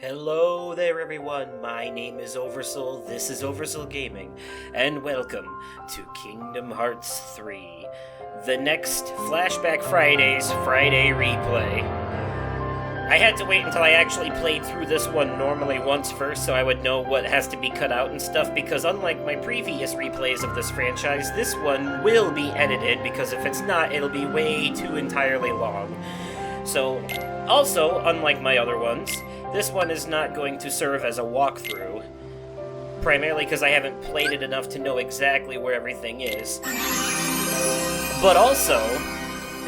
Hello there, everyone. My name is Oversoul. This is Oversoul Gaming, and welcome to Kingdom Hearts 3, the next Flashback Fridays Friday replay. I had to wait until I actually played through this one normally once first so I would know what has to be cut out and stuff, because unlike my previous replays of this franchise, this one will be edited, because if it's not, it'll be way too entirely long. So, also, unlike my other ones, this one is not going to serve as a walkthrough, primarily because I haven't played it enough to know exactly where everything is, but also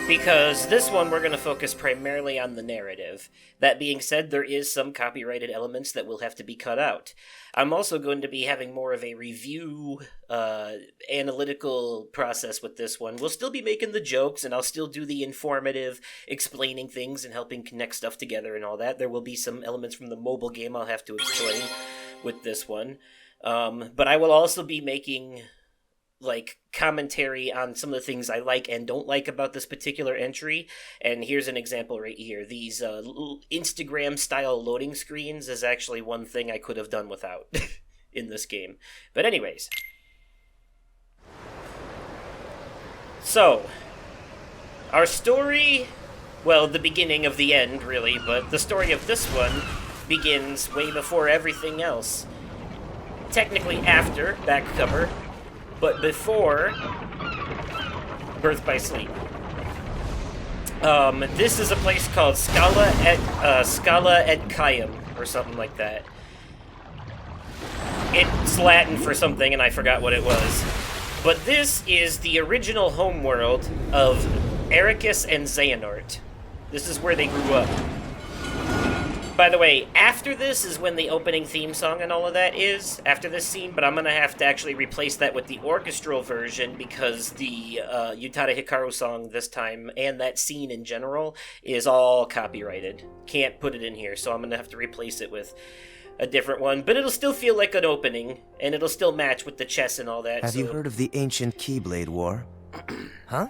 because this one we're going to focus primarily on the narrative. That being said, there is some copyrighted elements that will have to be cut out. I'm also going to be having more of a review, analytical process with this one. We'll still be making the jokes, and I'll still do the informative, explaining things and helping connect stuff together and all that. There will be some elements from the mobile game I'll have to explain with this one. But I will also be making commentary on some of the things I like and don't like about this particular entry. And here's an example right here. These Instagram-style loading screens is actually one thing I could have done without in this game. But anyways. So, our story, well, the beginning of the end, really, but the story of this one begins way before everything else. Technically after back cover, but before Birth by Sleep. This is a place called Scala et Caium, or something like that. It's Latin for something, and I forgot what it was. But this is the original homeworld of Ericus and Xehanort. This is where they grew up. By the way, after this is when the opening theme song and all of that is, after this scene, but I'm going to have to actually replace that with the orchestral version because the Utada Hikaru song this time, and that scene in general, is all copyrighted. Can't put it in here, so I'm going to have to replace it with a different one, but it'll still feel like an opening, and it'll still match with the chess and all that. Have you heard of the ancient Keyblade War? Huh?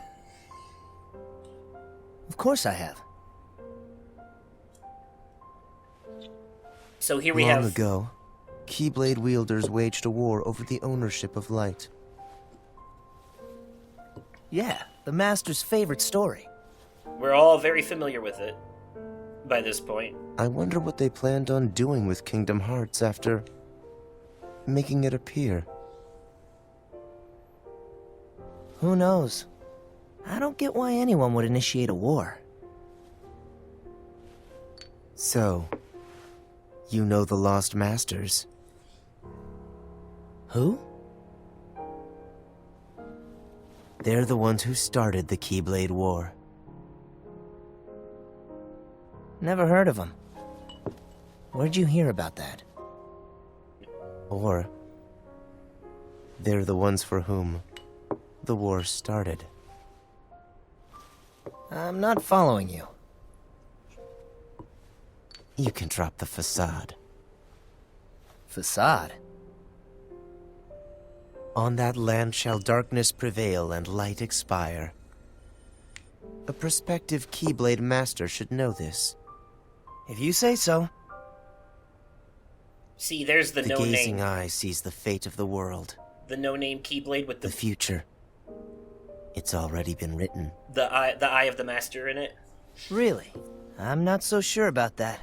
Of course I have. So here we have... Long ago, Keyblade wielders waged a war over the ownership of light. Yeah, the Master's favorite story. We're all very familiar with it by this point. I wonder what they planned on doing with Kingdom Hearts after making it appear. Who knows? I don't get why anyone would initiate a war. So, you know the Lost Masters? Who? They're the ones who started the Keyblade War. Never heard of them. Where'd you hear about that? Or, they're the ones for whom the war started. I'm not following you. You can drop the facade. Facade? On that land shall darkness prevail and light expire. A prospective Keyblade Master should know this. If you say so. See, there's the The no-name. gazing eye sees the fate of the world. The no-name Keyblade with The future. It's already been written. the eye of the Master in it. Really? I'm not so sure about that.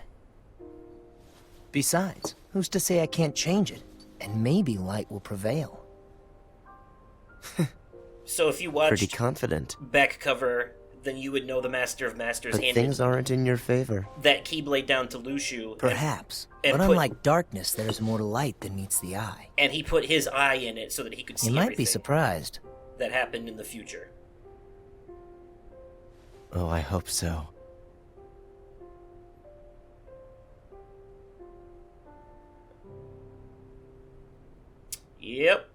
Besides, who's to say I can't change it? And maybe light will prevail. So if you Pretty watched confident. back cover, then you would know the Master of Masters But handed things aren't in your favor. that Keyblade down to Luciu. Perhaps. and But put- unlike darkness, there's more to light than meets the eye. And he put his eye in it so that he could see You might everything be surprised. that happened in the future. Oh, I hope so. Yep.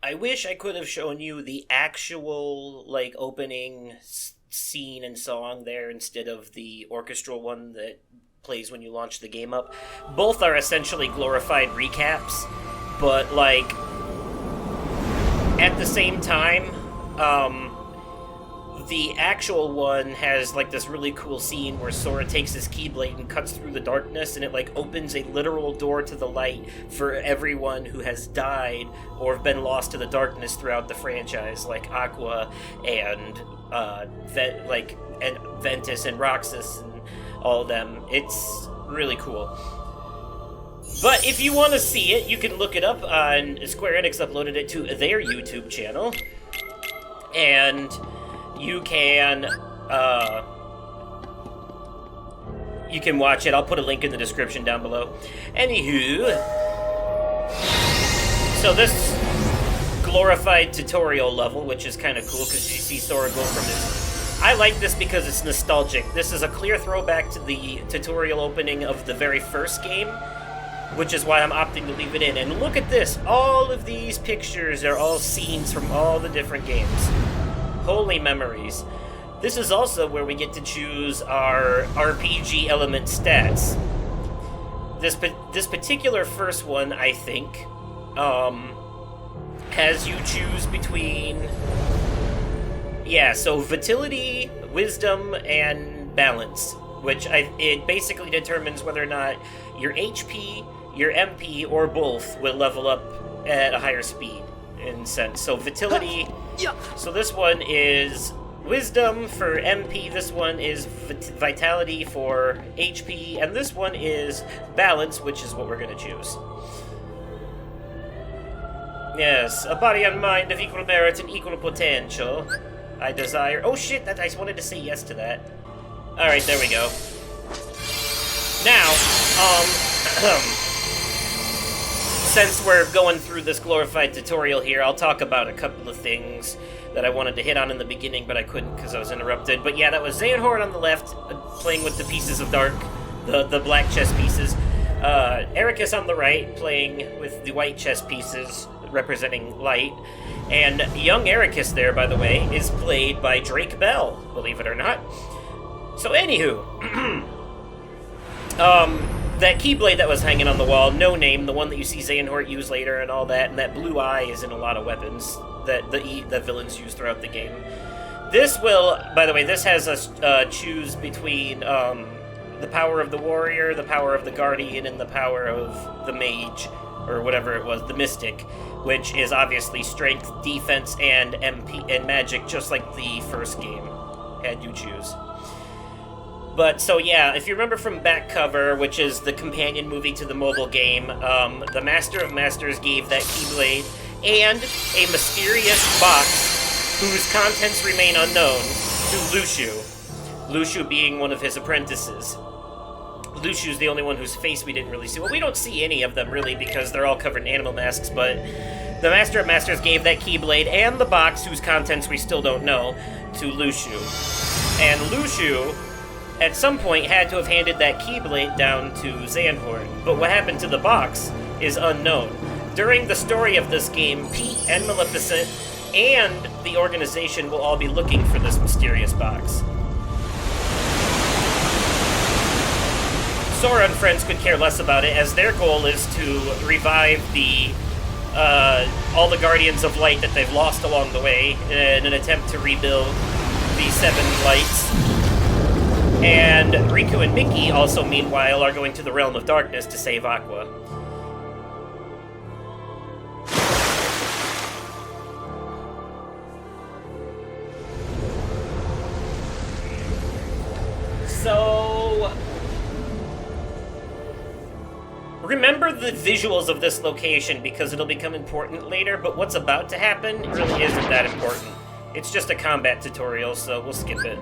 I wish I could have shown you the actual, like, opening scene and song there instead of the orchestral one that plays when you launch the game up. Both are essentially glorified recaps, but, like, at the same time, the actual one has, like, this really cool scene where Sora takes his Keyblade and cuts through the darkness, and it, like, opens a literal door to the light for everyone who has died or been lost to the darkness throughout the franchise, like Aqua and, and Ventus and Roxas and all of them. It's really cool. But if you want to see it, you can look it up on Square Enix uploaded it to their YouTube channel. And you can watch it. I'll put a link in the description down below. Anywho, so this glorified tutorial level, which is kind of cool because you see Sora go from his... I like this because it's nostalgic. This is a clear throwback to the tutorial opening of the very first game, which is why I'm opting to leave it in. And look at this. All of these pictures are all scenes from all the different games. Holy memories. This is also where we get to choose our RPG element stats. This particular first one, I think, has you choose between... Yeah, so vitality, wisdom, and balance, which it basically determines whether or not your HP, your MP, or both will level up at a higher speed, in a sense. So vitality... So this one is wisdom for MP, this one is vitality for HP, and this one is balance, which is what we're going to choose. Yes, a body and mind of equal merit and equal potential. I desire... Oh shit, I just wanted to say yes to that. Alright, there we go. Now, since we're going through this glorified tutorial here, I'll talk about a couple of things that I wanted to hit on in the beginning, but I couldn't because I was interrupted. But yeah, that was Xehanort on the left, playing with the pieces of dark, the black chess pieces. Ericus on the right, playing with the white chess pieces, representing light. And young Ericus there, by the way, is played by Drake Bell, believe it or not. So anywho, that Keyblade that was hanging on the wall, No Name, the one that you see Xehanort use later and all that, and that blue eye is in a lot of weapons that the villains use throughout the game. This will, by the way, this has us choose between the power of the warrior, the power of the guardian, and the power of the mage, or whatever it was, the mystic, which is obviously strength, defense, and MP and magic, just like the first game, had you choose. But, so yeah, if you remember from Back Cover, which is the companion movie to the mobile game, the Master of Masters gave that Keyblade and a mysterious box whose contents remain unknown to Luxu. Luxu being one of his apprentices. Luxu's the only one whose face we didn't really see. Well, we don't see any of them, really, because they're all covered in animal masks, but the Master of Masters gave that Keyblade and the box, whose contents we still don't know, to Luxu. And Luxu, at some point, had to have handed that Keyblade down to Xehanort, but what happened to the box is unknown. During the story of this game, Pete and Maleficent and the organization will all be looking for this mysterious box. Sora and friends could care less about it, as their goal is to revive all the Guardians of Light that they've lost along the way in an attempt to rebuild the 7 lights. And Riku and Mickey also, meanwhile, are going to the Realm of Darkness to save Aqua. So, remember the visuals of this location because it'll become important later, but what's about to happen really isn't that important. It's just a combat tutorial, so we'll skip it.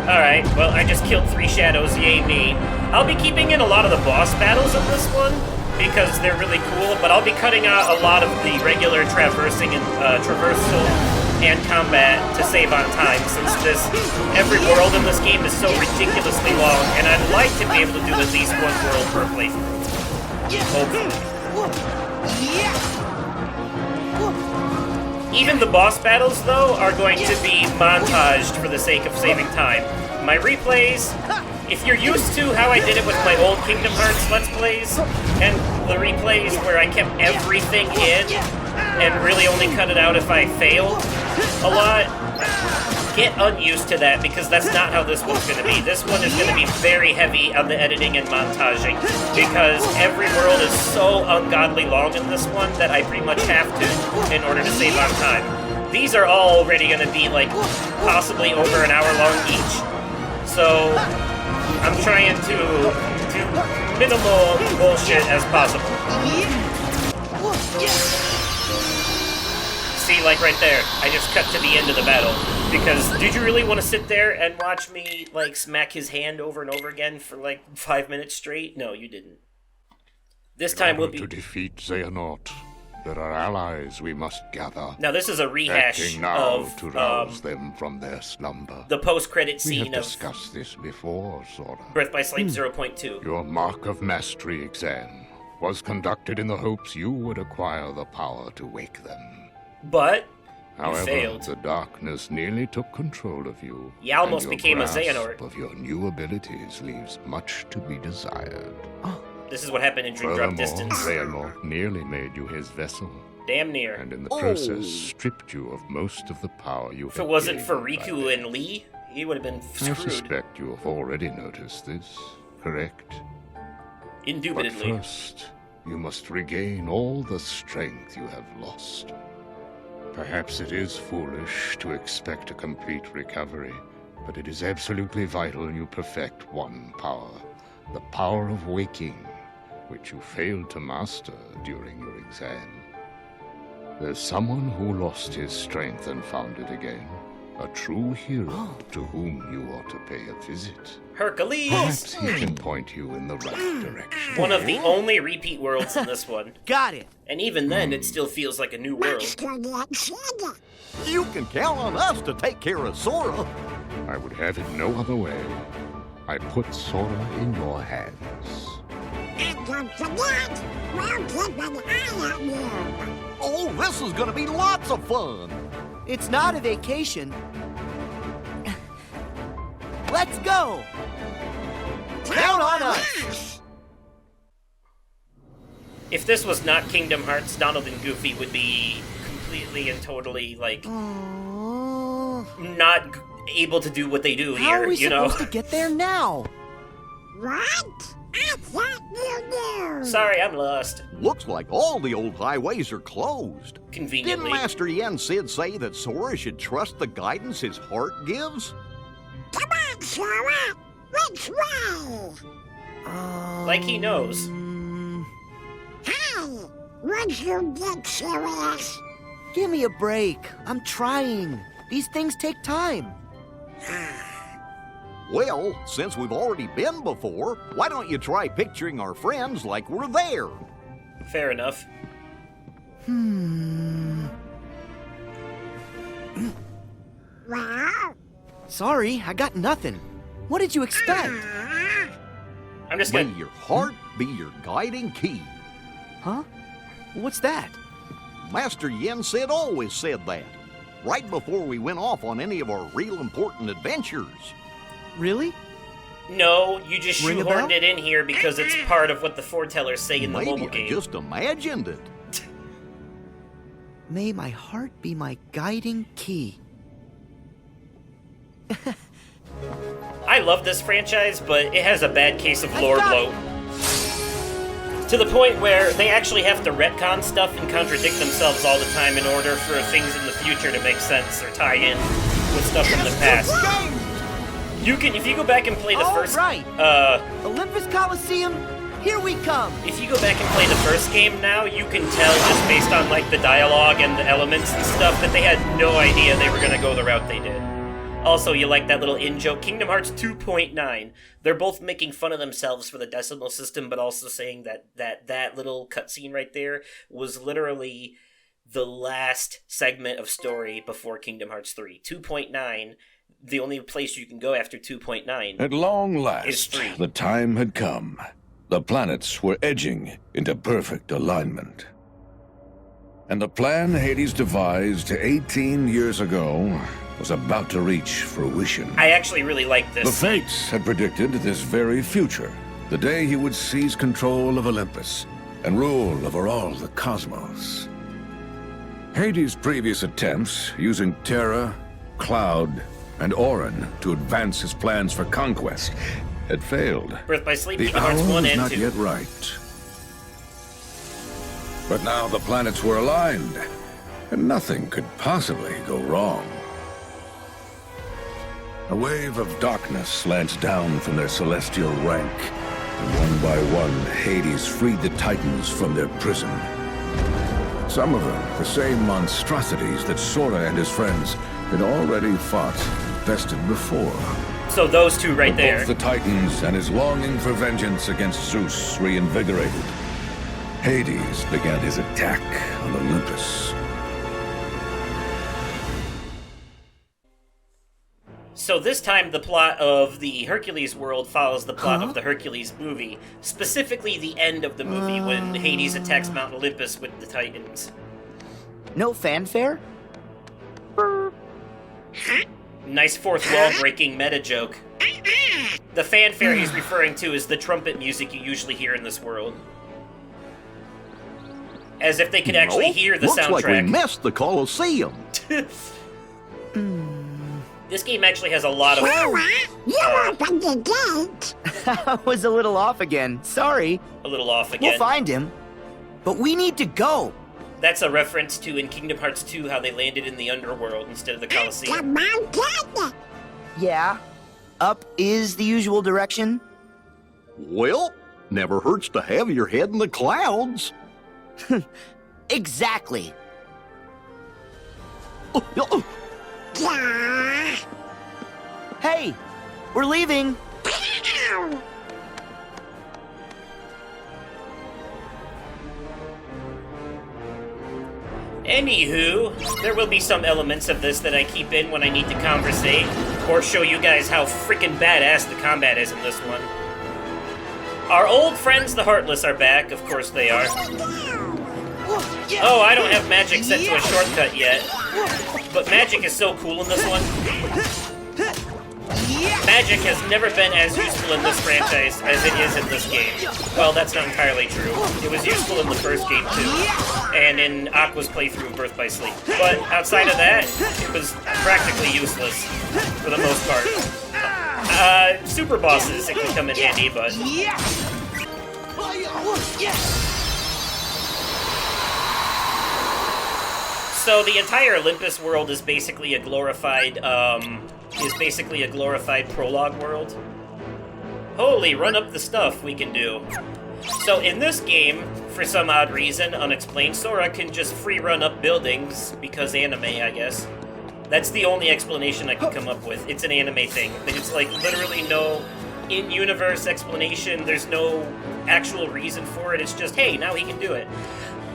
Alright, well, I just killed 3 shadows, yay me. I'll be keeping in a lot of the boss battles of this one because they're really cool, but I'll be cutting out a lot of the regular traversal and combat to save on time, since every world in this game is so ridiculously long, and I'd like to be able to do at least one world per playthrough. Even the boss battles, though, are going to be montaged for the sake of saving time. My replays, if you're used to how I did it with my old Kingdom Hearts Let's Plays, and the replays where I kept everything in, and really only cut it out if I failed a lot, get unused to that, because that's not how this one's going to be. This one is going to be very heavy on the editing and montaging, because every world is so ungodly long in this one that I pretty much have to in order to save on time. These are all already going to be, like, possibly over an hour long each. So, I'm trying to do minimal bullshit as possible. See, like right there, I just cut to the end of the battle. Because, did you really want to sit there and watch me, like, smack his hand over and over again for, like, 5 minutes straight? No, you didn't. This time we'll be... To defeat Xehanort, there are allies we must gather. Now, this is a rehash Acting now of to rouse them from their slumber. the post-credit We scene have of discussed this before, Sora. Birth by Sleep 0.2. Your Mark of Mastery exam was conducted in the hopes you would acquire the power to wake them. But... However, failed. the darkness nearly took control of you. You almost and your became a grasp Xehanort. of your new abilities leaves much to be desired. This is what happened in Dream Drop Furthermore, Distance. Xehanort nearly made you his vessel, Damn near. and in the process stripped you of most of the power you If had it wasn't gained for by Riku then. and Lee, he would have been I screwed. suspect you have already noticed this, correct? But Indubitably. first, you must regain all the strength you have lost. Perhaps it is foolish to expect a complete recovery, but it is absolutely vital you perfect one power, the power of waking, which you failed to master during your exam. There's someone who lost his strength and found it again, a true hero to whom you ought to pay a visit. Hercules! Perhaps he can point you in the right direction. One of the only repeat worlds in this one. Got it. And even then, it still feels like a new world. You can count on us to take care of Sora. I would have it no other way. I put Sora in your hands. And don't forget, we'll keep an eye on you. Oh, this is gonna be lots of fun. It's not a vacation. Let's go! Count on us! If this was not Kingdom Hearts, Donald and Goofy would be completely and totally, like, not able to do what they do How here, are we you know? supposed to get there now? What? I thought you knew. Sorry, I'm lost. Looks like all the old highways are closed. Conveniently. Didn't Master Yen Sid say that Sora should trust the guidance his heart gives? Come on, Sora. Which way? Like he knows. Hey, would you get serious? Give me a break. I'm trying. These things take time. Well, since we've already been before, why don't you try picturing our friends like we're there? Fair enough. Well, Sorry, I got nothing. What did you expect? I'm just May gonna... your heart be your guiding key. Huh? What's that? Master Yen Sid always said that, right before we went off on any of our real important adventures. Really? No, you just Ring a shoehorned bell? it in here because it's part of what the foretellers say in the Maybe mobile I game. just imagined it. May my heart be my guiding key. I love this franchise, but it has a bad case of lore got bloat. To the point where they actually have to retcon stuff and contradict themselves all the time in order for things in the future to make sense or tie in with stuff from the past. You can, if you go back and play the All first, right. Olympus Coliseum, here we come. if you go back and play the first game now, you can tell just based on like the dialogue and the elements and stuff that they had no idea they were gonna go the route they did. Also, you like that little in-joke, Kingdom Hearts 2.9. They're both making fun of themselves for the decimal system, but also saying that little cutscene right there was literally the last segment of story before Kingdom Hearts 3. 2.9, the only place you can go after 2.9. At long It's last, free. the time had come. The planets were edging into perfect alignment. And the plan Hades devised 18 years ago was about to reach fruition. I actually really like this. The Fates had predicted this very future, the day he would seize control of Olympus and rule over all the cosmos. Hades' previous attempts, using Terra, Cloud, and Orin to advance his plans for conquest, had failed. Birth by Sleep, The Kingdom hour Hearts 1 was and not 2. yet right. But now the planets were aligned, and nothing could possibly go wrong. A wave of darkness lanced down from their celestial rank, and one by one, Hades freed the Titans from their prison. Some of them, the same monstrosities that Sora and his friends had already fought and bested before. So those two right But there. both the Titans and his longing for vengeance against Zeus reinvigorated. Hades began his attack on Olympus. So this time the plot of the Hercules world follows the plot of the Hercules movie. Specifically the end of the movie when Hades attacks Mount Olympus with the Titans. No fanfare? Nice fourth wall breaking meta joke. The fanfare he's referring to is the trumpet music you usually hear in this world. As if they could actually hear the Looks soundtrack. like we missed the Colosseum. This game actually has a lot of... Sora, you opened the gate. I was a little off again. Sorry. a little off again. We'll find him. But we need to go. That's a reference to in Kingdom Hearts 2 how they landed in the underworld instead of the Colosseum. Come on, kid. Yeah. Up is the usual direction. Well, never hurts to have your head in the clouds. Exactly. Yeah. Hey, we're leaving. Ow. Anywho, there will be some elements of this that I keep in when I need to conversate, or show you guys how freaking badass the combat is in this one. Our old friends, the Heartless, are back. Of course they are. Oh, I don't have magic set to a shortcut yet. But magic is so cool in this one. Magic has never been as useful in this franchise as it is in this game. Well, that's not entirely true. It was useful in the first game too, and in Aqua's playthrough of Birth by Sleep. But outside of that, it was practically useless for the most part. Super bosses, it can come in handy, but... So the entire Olympus world is basically a glorified, prologue world. Holy, run up the stuff we can do. So in this game, for some odd reason, unexplained, Sora can just free run up buildings, because anime, I guess. That's the only explanation I can come up with. It's an anime thing. There's like literally no in-universe explanation, there's no actual reason for it, it's just, hey, now he can do it.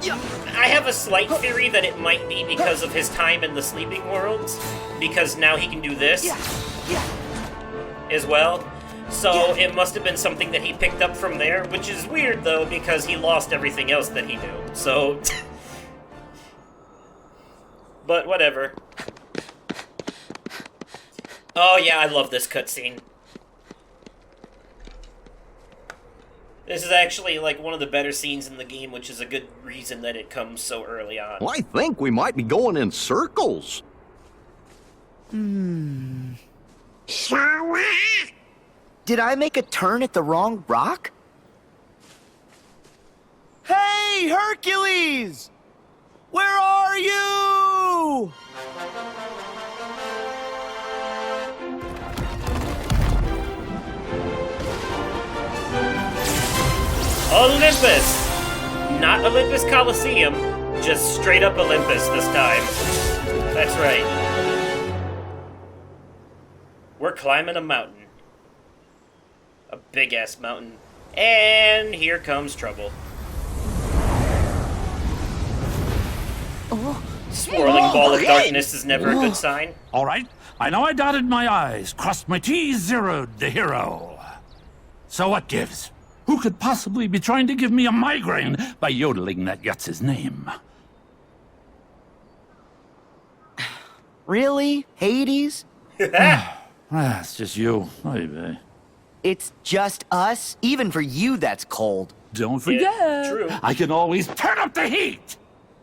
I have a slight theory that it might be because of his time in the sleeping worlds, because now he can do this as well. So it must have been something that he picked up from there, which is weird though, because he lost everything else that he knew. So, but whatever. Oh yeah, I love this cutscene. This is actually, like, one of the better scenes in the game, which is a good reason that it comes so early on. Well, I think we might be going in circles. Sora. Did I make a turn at the wrong rock? Hey, Hercules! Where are you? Olympus! Not Olympus Coliseum, just straight up Olympus this time. That's right. We're climbing a mountain. A big-ass mountain. And here comes trouble. Swirling ball of darkness is never a good sign. All right, I know I dotted my I's, crossed my T's, zeroed the hero. So what gives? Who could possibly be trying to give me a migraine by yodeling that Yutz's name? Really? Hades? It's just you. Oy vey. It's just us? Even for you, that's cold. Don't forget, Yeah, true. I can always turn up the heat!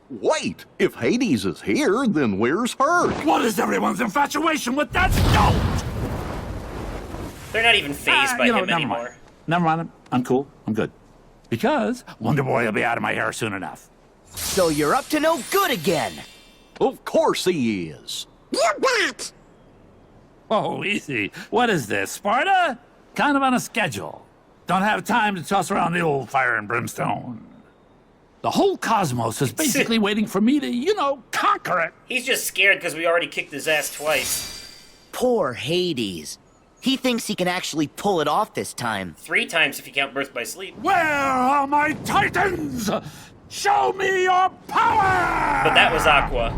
Wait, if Hades is here, then where's Herc? What is everyone's infatuation with that stone? They're not even phased by him anymore. Never mind. I'm cool. I'm good. Because Wonder Boy will be out of my hair soon enough. So you're up to no good again. Of course he is. You bet! Oh, easy. What is this, Sparta? Kind of on a schedule. Don't have time to toss around the old fire and brimstone. The whole cosmos is basically waiting for me to, conquer it. He's just scared because we already kicked his ass twice. Poor Hades. He thinks he can actually pull it off this time. 3 times if you count Birth by Sleep. Where are my titans? Show me your power! But that was Aqua.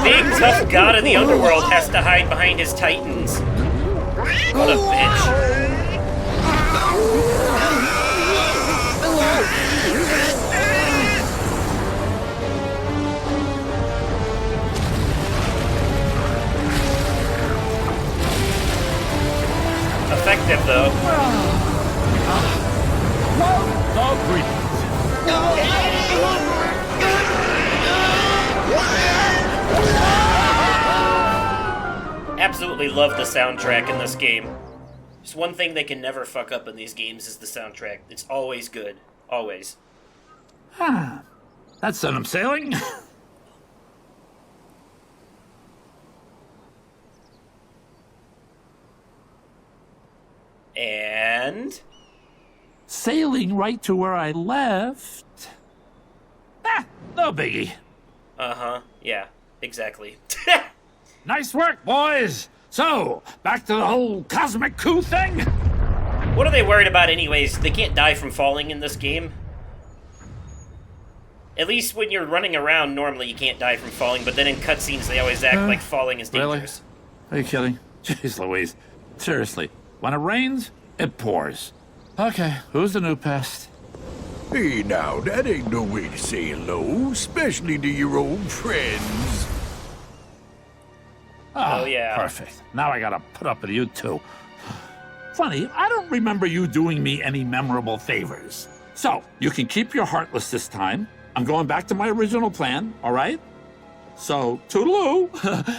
Big tough god of the underworld has to hide behind his titans. What a bitch. Effective though. No breathing. Absolutely love the soundtrack in this game. Just one thing they can never fuck up in these games is the soundtrack. It's always good. Always. That sent him sailing. And... Sailing right to where I left. No biggie. Uh-huh. Yeah, exactly. Nice work, boys. So, back to the whole cosmic coup thing? What are they worried about anyways? They can't die from falling in this game. At least when you're running around, normally you can't die from falling, but then in cutscenes they always act like falling is Really? dangerous. Are you kidding? Jeez Louise. Seriously, when it rains, it pours. Okay, who's the new pest? Hey now, that ain't no way to say hello, especially to your old friends. Oh, yeah. Perfect. Now I gotta put up with you too. Funny, I don't remember you doing me any memorable favors. So, you can keep your Heartless this time. I'm going back to my original plan, all right? So, toodaloo.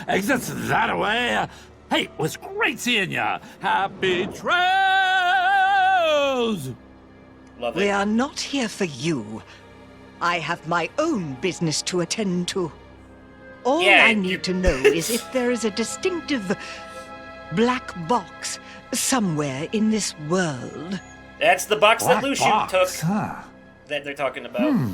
Exits that away. Hey, it was great seeing ya. Happy trails! Love We it. are not here for you. I have my own business to attend to. All Yeah, I you- need to know is if there is a distinctive black box somewhere in this world. That's the box that Black Lucian box, took huh? that they're talking about.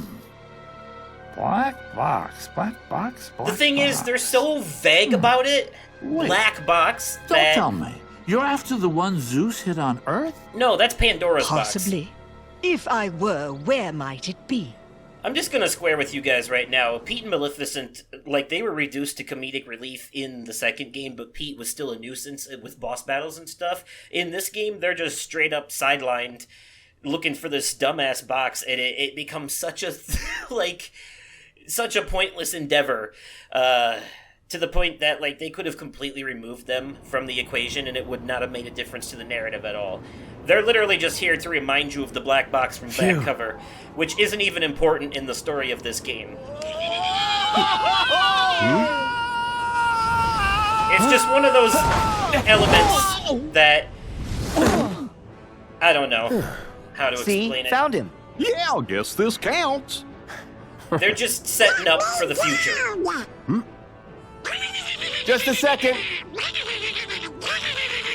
Black box, black box, black The thing is, box. they're so vague about it. Wait. Black box. Don't that... tell me. You're after the one Zeus hit on Earth? No, that's Pandora's box. Possibly. If I were, where might it be? I'm just gonna square with you guys right now. Pete and Maleficent, like, they were reduced to comedic relief in the second game, but Pete was still a nuisance with boss battles and stuff. In this game, they're just straight up sidelined, looking for this dumbass box, and it becomes such a, like, such a pointless endeavor, to the point that, like, they could have completely removed them from the equation, and it would not have made a difference to the narrative at all. They're literally just here to remind you of the black box from back cover, which isn't even important in the story of this game. It's just one of those elements that I don't know how to See? explain it. Found him. Yeah, I guess this counts. They're just setting up for the future. Just a second.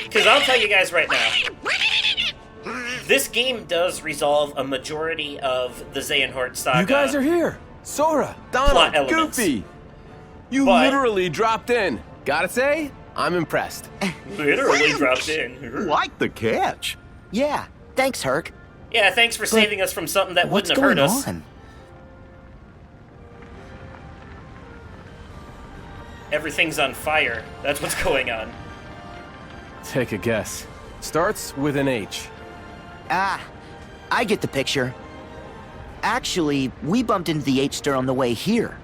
Because I'll tell you guys right now, this game does resolve a majority of the Xehanort saga. You guys are here. Sora, Plot Donald, elements. Goofy. You But- literally dropped in. Gotta say, I'm impressed. Literally dropped in. Like the catch. Yeah, thanks, Herc. Yeah, thanks for saving us from something that What's wouldn't have going hurt us. on? Everything's on fire. That's what's going on. Take a guess. Starts with an H. Ah, I get the picture. Actually, we bumped into the H-Star on the way here.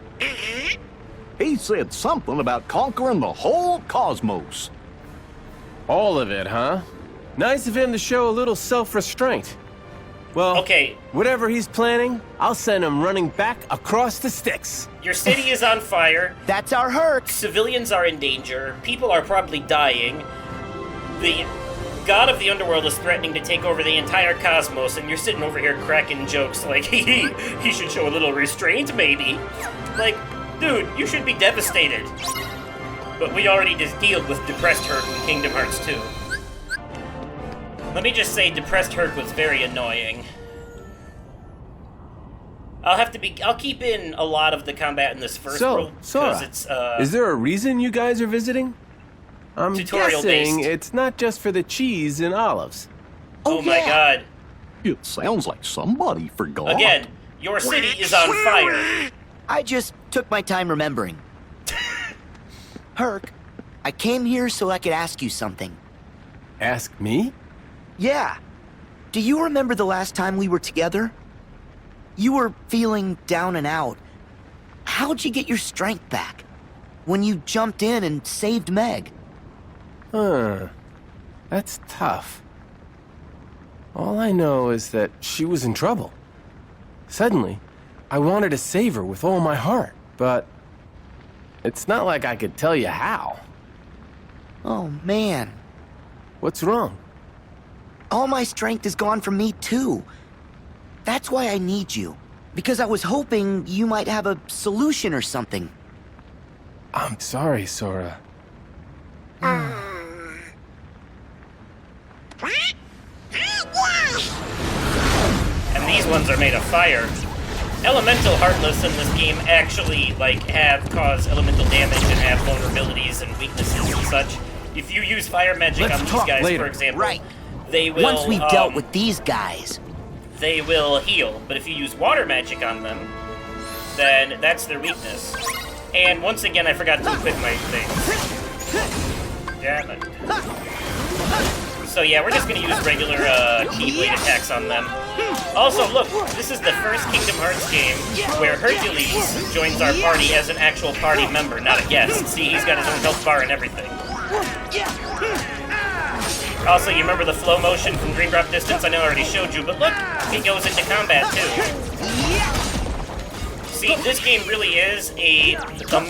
He said something about conquering the whole cosmos. All of it, huh? Nice of him to show a little self-restraint. Well, Okay. whatever he's planning, I'll send him running back across the sticks. Your city is on fire. That's our hurt. Civilians are in danger. People are probably dying. The god of the underworld is threatening to take over the entire cosmos, and you're sitting over here cracking jokes like, he should show a little restraint, maybe. Like, dude, you should be devastated. But we already just dealt with Depressed Herc in Kingdom Hearts 2. Let me just say, Depressed Herc was very annoying. I'll keep in a lot of the combat in this first world, Sora, because it's, is there a reason you guys are visiting? I'm guessing Tutorial-based. it's not just for the cheese and olives. Oh my god. It sounds like somebody forgot. Again, your city is on fire. I just took my time remembering. Herc, I came here so I could ask you something. Ask me? Yeah. Do you remember the last time we were together? You were feeling down and out. How'd you get your strength back? When you jumped in and saved Meg? That's tough. All I know is that she was in trouble. Suddenly, I wanted to save her with all my heart, but it's not like I could tell you how. Oh, man. What's wrong? All my strength is gone from me, too. That's why I need you. Because I was hoping you might have a solution or something. I'm sorry, Sora. And these ones are made of fire. Elemental Heartless in this game actually, have cause elemental damage and have vulnerabilities and weaknesses and such. If you use fire magic Let's on these talk guys, later. for example, Right. they will, Once we've dealt with these guys. they will heal. But if you use water magic on them, then that's their weakness. And once again, I forgot to equip my thing. Damn it. So yeah, we're just gonna use regular Keyblade attacks on them. Also, look, this is the first Kingdom Hearts game where Hercules joins our party as an actual party member, not a guest. See, he's got his own health bar and everything. Also, you remember the flow motion from Green Drop Distance? I know I already showed you, but look, he goes into combat too. See, this game really is a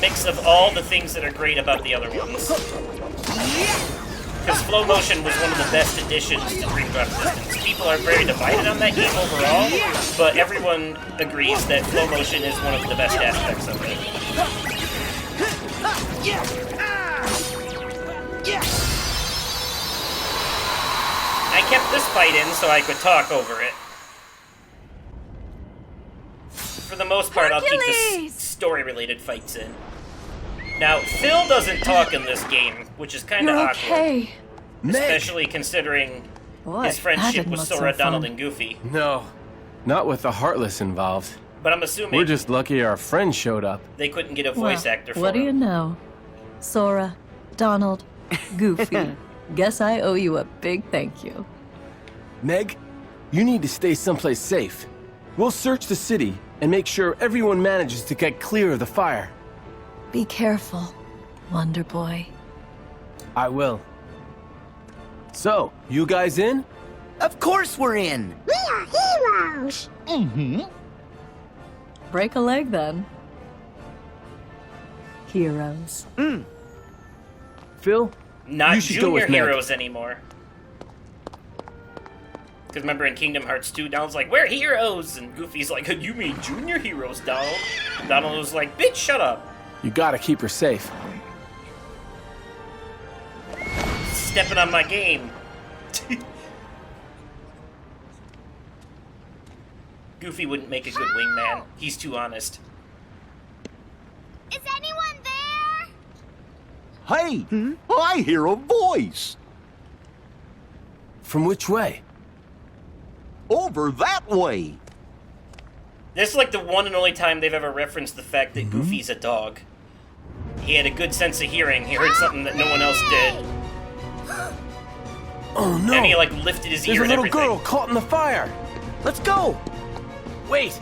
mix of all the things that are great about the other ones. Because flow motion was one of the best additions to Green Drop Distance. People are very divided on that game overall, but everyone agrees that flow motion is one of the best aspects of it. I kept this fight in so I could talk over it. For the most part, I'll keep the story-related fights in. Now, Phil doesn't talk in this game, which is kind of awkward. Especially considering his friendship with Sora, Donald, and Goofy. No, not with the Heartless involved. But I'm assuming We're just lucky our friend showed up. they couldn't get a voice actor for What do him. you know? Sora, Donald, Goofy. Guess I owe you a big thank you. Meg, you need to stay someplace safe. We'll search the city and make sure everyone manages to get clear of the fire. Be careful, Wonder Boy. I will. So, you guys in? Of course we're in! We are heroes. Break a leg then. Heroes. Phil, Not you should go junior with Meg. heroes anymore. Because remember in Kingdom Hearts 2, Donald's like, we're heroes! And Goofy's like, you mean junior heroes, Donald? Donald was like, bitch, shut up. You gotta keep her safe. Stepping on my game. Goofy wouldn't make a good wingman. He's too honest. Is anyone there? Hey, I hear a voice. From which way? Over that way. This is like the one and only time they've ever referenced the fact that Goofy's a dog. He had a good sense of hearing. He heard something that no one else did. Oh no! And he like lifted his There's ear a and little everything. girl caught in the fire. Let's go! Wait,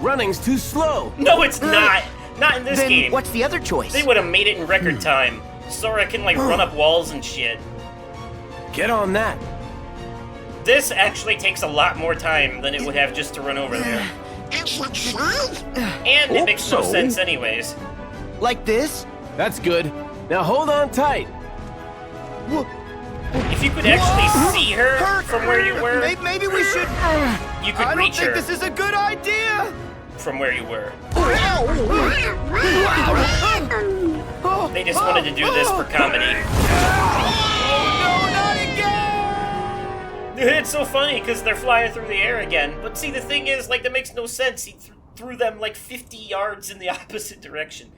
running's too slow. No, it's not. Not in this Then game. what's the other choice? They would have made it in record time. Sora can like run up walls and shit. Get on that. This actually takes a lot more time than it would have just to run over there. And it makes no sense anyways. Like this? That's good. Now hold on tight. If you could actually see her from where you were, Maybe we should. you could I don't reach think her this is a good idea. from where you were. They just wanted to do this for comedy. No, not again! It's so funny because they're flying through the air again. But see, the thing is, like, that makes no sense. He threw them like 50 yards in the opposite direction.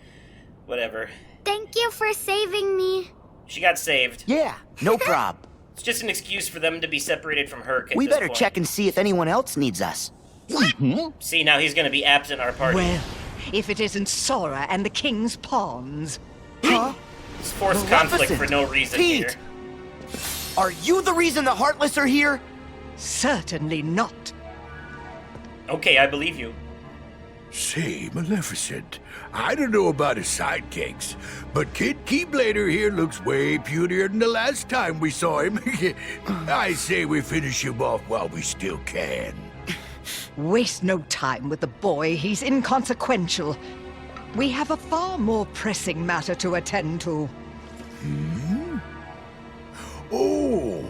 Whatever. Thank you for saving me. She got saved. Yeah, no prob. It's just an excuse for them to be separated from Herc at We this better point. check and see if anyone else needs us. See, now he's gonna be absent our party. Well, if it isn't Sora and the King's pawns. Huh? It's forced conflict for no reason Pete! here. Are you the reason the Heartless are here? Certainly not. Okay, I believe you. Say, Maleficent, I don't know about his sidekicks, but Kid Keyblader here looks way putier than the last time we saw him. I say we finish him off while we still can. Waste no time with the boy. He's inconsequential. We have a far more pressing matter to attend to. Oh,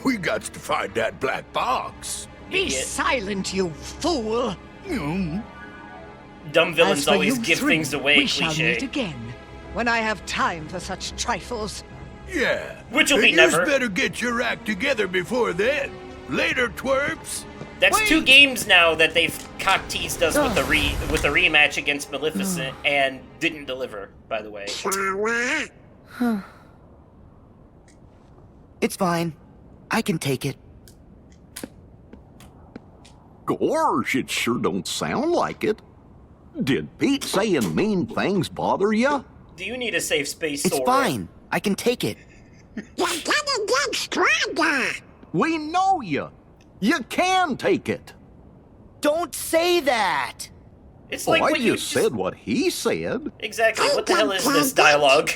we got to find that black box. Be Idiot. silent, you fool! Dumb villains As for always you give three, things away, we shall cliche. meet again, when I have time for such trifles. Yeah. Which'll be and never. You better get your act together before then. Later, twerps. That's 2 games now that they've cock-teased us with the rematch against Maleficent and didn't deliver, by the way. It's fine. I can take it. Gosh, it sure don't sound like it. Did Pete saying mean things bother you? Do you need a safe space, It's Sora? fine. I can take it. You're gonna get stronger. We know you. You can take it. Don't say that! It's like I when you just said what he said. Exactly. What the hell is this dialogue?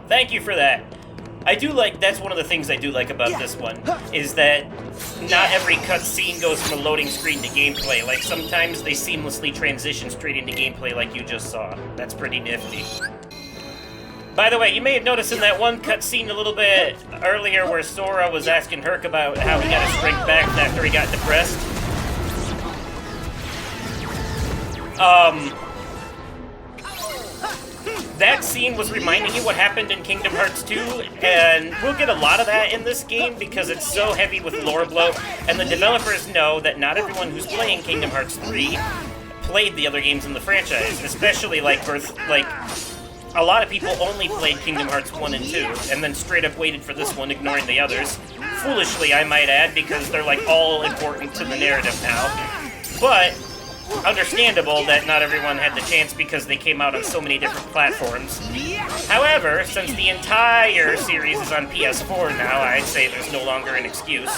Thank you for that. I do like, that's one of the things I do like about this one, is that not every cutscene goes from a loading screen to gameplay. Like, sometimes they seamlessly transition straight into gameplay like you just saw. That's pretty nifty. By the way, you may have noticed in that one cutscene a little bit earlier where Sora was asking Herc about how he got his strength back after he got depressed. That scene was reminding you what happened in Kingdom Hearts 2, and we'll get a lot of that in this game because it's so heavy with lore blow, and the developers know that not everyone who's playing Kingdom Hearts 3 played the other games in the franchise, especially like a lot of people only played Kingdom Hearts 1 and 2, and then straight up waited for this one, ignoring the others. Foolishly, I might add, because they're like all important to the narrative now. But understandable that not everyone had the chance because they came out on so many different platforms. However, since the entire series is on PS4 now, I'd say there's no longer an excuse.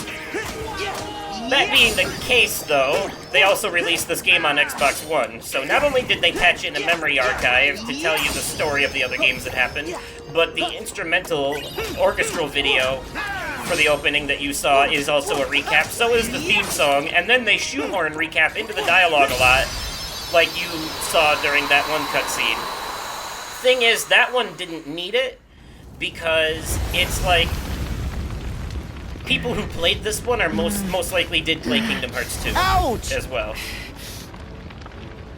That being the case, though, they also released this game on Xbox One, so not only did they patch in a memory archive to tell you the story of the other games that happened, but the instrumental orchestral video for the opening that you saw is also a recap, so is the theme song, and then they shoehorn recap into the dialogue a lot, like you saw during that one cutscene. Thing is, that one didn't need it, because it's like, people who played this one are most likely did play Kingdom Hearts 2 Ouch! as well.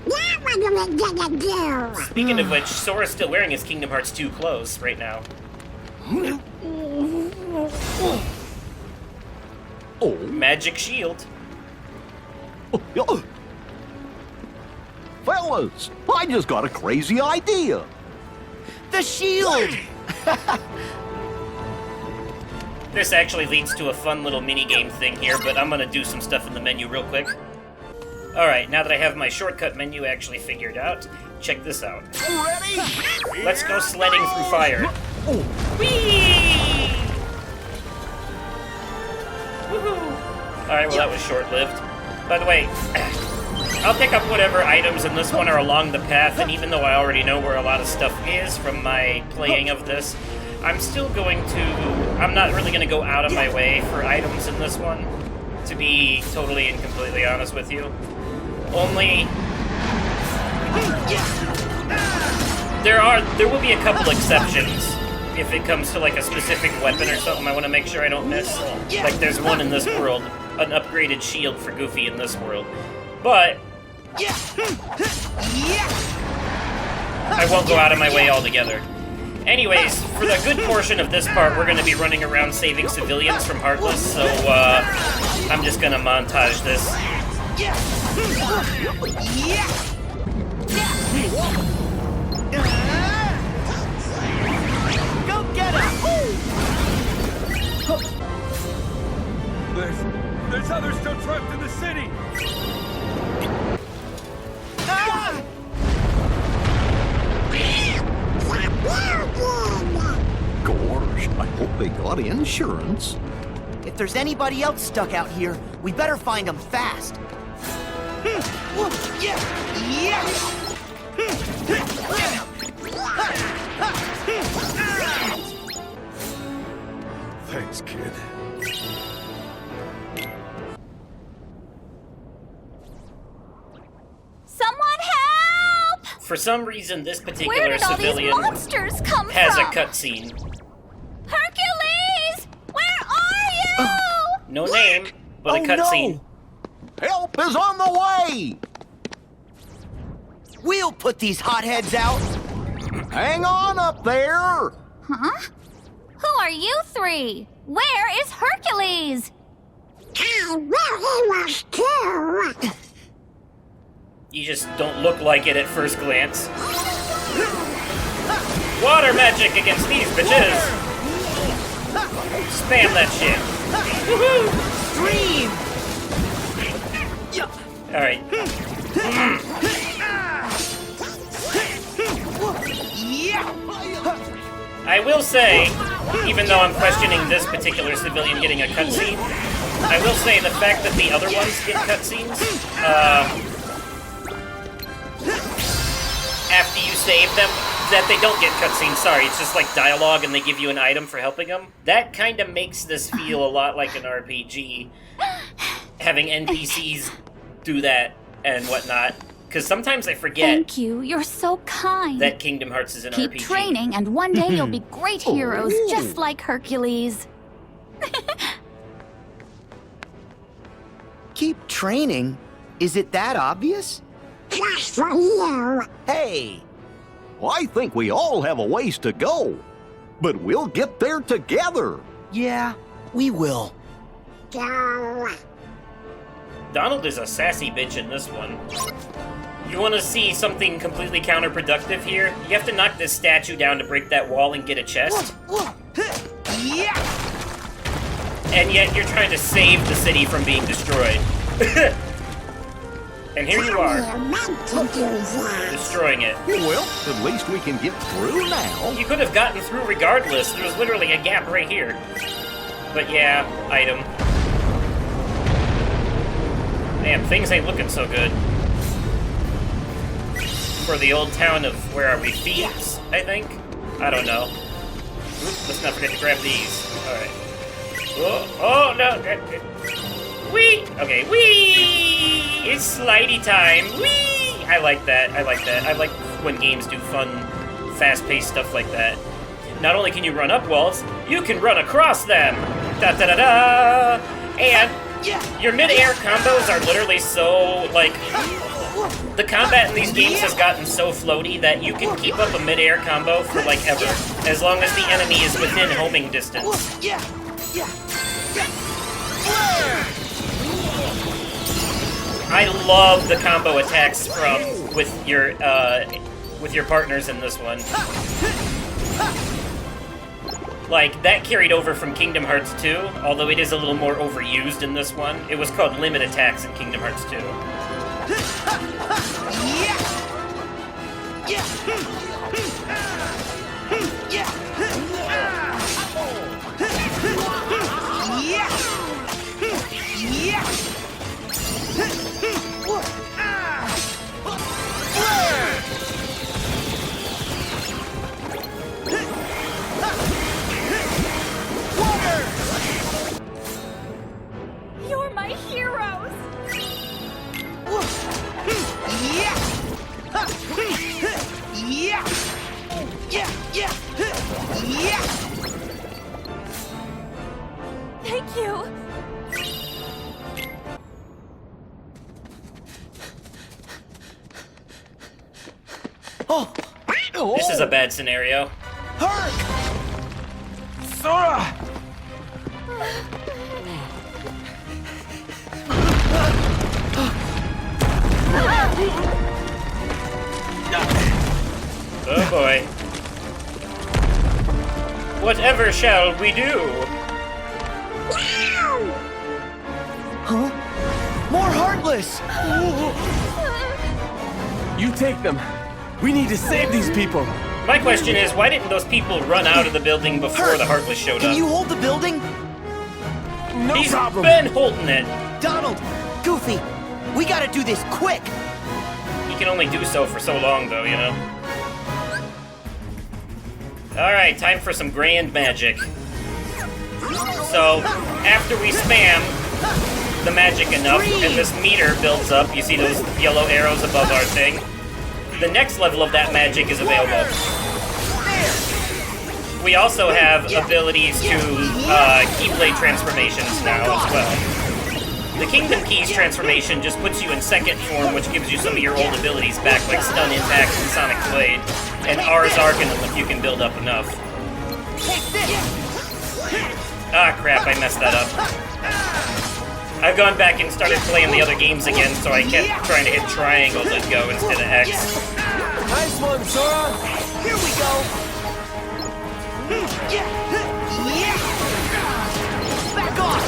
Now what are we gonna do? Speaking of which, Sora's still wearing his Kingdom Hearts 2 clothes right now. Oh. Magic shield. Fellas, I just got a crazy idea. The shield! This actually leads to a fun little mini-game thing here, but I'm gonna do some stuff in the menu real quick. Alright, now that I have my shortcut menu actually figured out, check this out. Ready? Let's go sledding through fire. Whee! Woohoo! Alright, well that was short-lived. By the way, I'll pick up whatever items in this one are along the path, and even though I already know where a lot of stuff is from my playing of this, I'm still going to... I'm not really going to go out of my way for items in this one, to be totally and completely honest with you. Only... There will be a couple exceptions. If it comes to like a specific weapon or something I want to make sure I don't miss. Like there's one in this world, an upgraded shield for Goofy in this world. But I won't go out of my way altogether. Anyways, for the good portion of this part, we're going to be running around saving civilians from Heartless, so I'm just going to montage this. Go get him! There's others still trapped in the city! Gosh, I hope they got insurance. If there's anybody else stuck out here, we better find them fast. Thanks, kid. Someone help! For some reason, this Where particular did all these civilian monsters come has from? a cutscene. Hercules! Where are you? No name, but a cutscene. Help is on the way! We'll put these hotheads out. Hang on up there! Huh? Who are you three? Where is Hercules? I will he was too. You just don't look like it at first glance. Water magic against these bitches! Spam that shit. Stream! Alright. I will say, even though I'm questioning this particular civilian getting a cutscene, I will say the fact that the other ones get cutscenes, after you save them, that they don't get cutscenes, sorry, it's just like dialogue and they give you an item for helping them. That kind of makes this feel a lot like an RPG, having NPCs do that and whatnot. Because sometimes I forget. Thank you. You're so kind. That Kingdom Hearts is an Keep RPG. training, and one day you'll be great heroes, just like Hercules. Keep training? Is it that obvious? Just for you. Hey! I think we all have a ways to go, but we'll get there together. Yeah, we will. Go. Donald is a sassy bitch in this one. You want to see something completely counterproductive here? You have to knock this statue down to break that wall and get a chest. And yet you're trying to save the city from being destroyed. And here you are, destroying it. Well, at least we can get through now. You could have gotten through regardless. There was literally a gap right here. But yeah, item. Man, things ain't looking so good. For the old town of, where are we, Thebes, I think? I don't know. Oop, let's not forget to grab these. Alright. Oh, no! Whee! Okay, whee! It's slidey time! Whee! I like that, I like that. I like when games do fun, fast-paced stuff like that. Not only can you run up walls, you can run across them! Da-da-da-da! And your mid-air combos are literally so, like... The combat in these games has gotten so floaty that you can keep up a mid-air combo for, like, ever. As long as the enemy is within homing distance. I love the combo attacks with your partners in this one. Like, that carried over from Kingdom Hearts 2, although it is a little more overused in this one. It was called limit attacks in Kingdom Hearts 2. Thank you. Oh! This is a bad scenario. Herc! Sora! Oh boy. Whatever shall we do? Huh? More Heartless! You take them. We need to save these people. My question is, why didn't those people run out of the building before the Heartless showed Can up? you hold the building? No He's problem. been holding it. Donald! Goofy! We gotta do this quick! He can only do so for so long, though, you know? Alright, time for some grand magic. So, after we spam the magic enough, and this meter builds up, you see those yellow arrows above our thing? The next level of that magic is available. We also have abilities to Keyblade transformations now as well. The Kingdom Keys transformation just puts you in second form, which gives you some of your old abilities back, like Stun, Impact, and Sonic Blade, and Ars Arcanum if you can build up enough. Ah, crap, I messed that up. I've gone back and started playing the other games again, so I kept trying to hit triangle to go instead of X. Nice one, Sora. Here we go! Back off!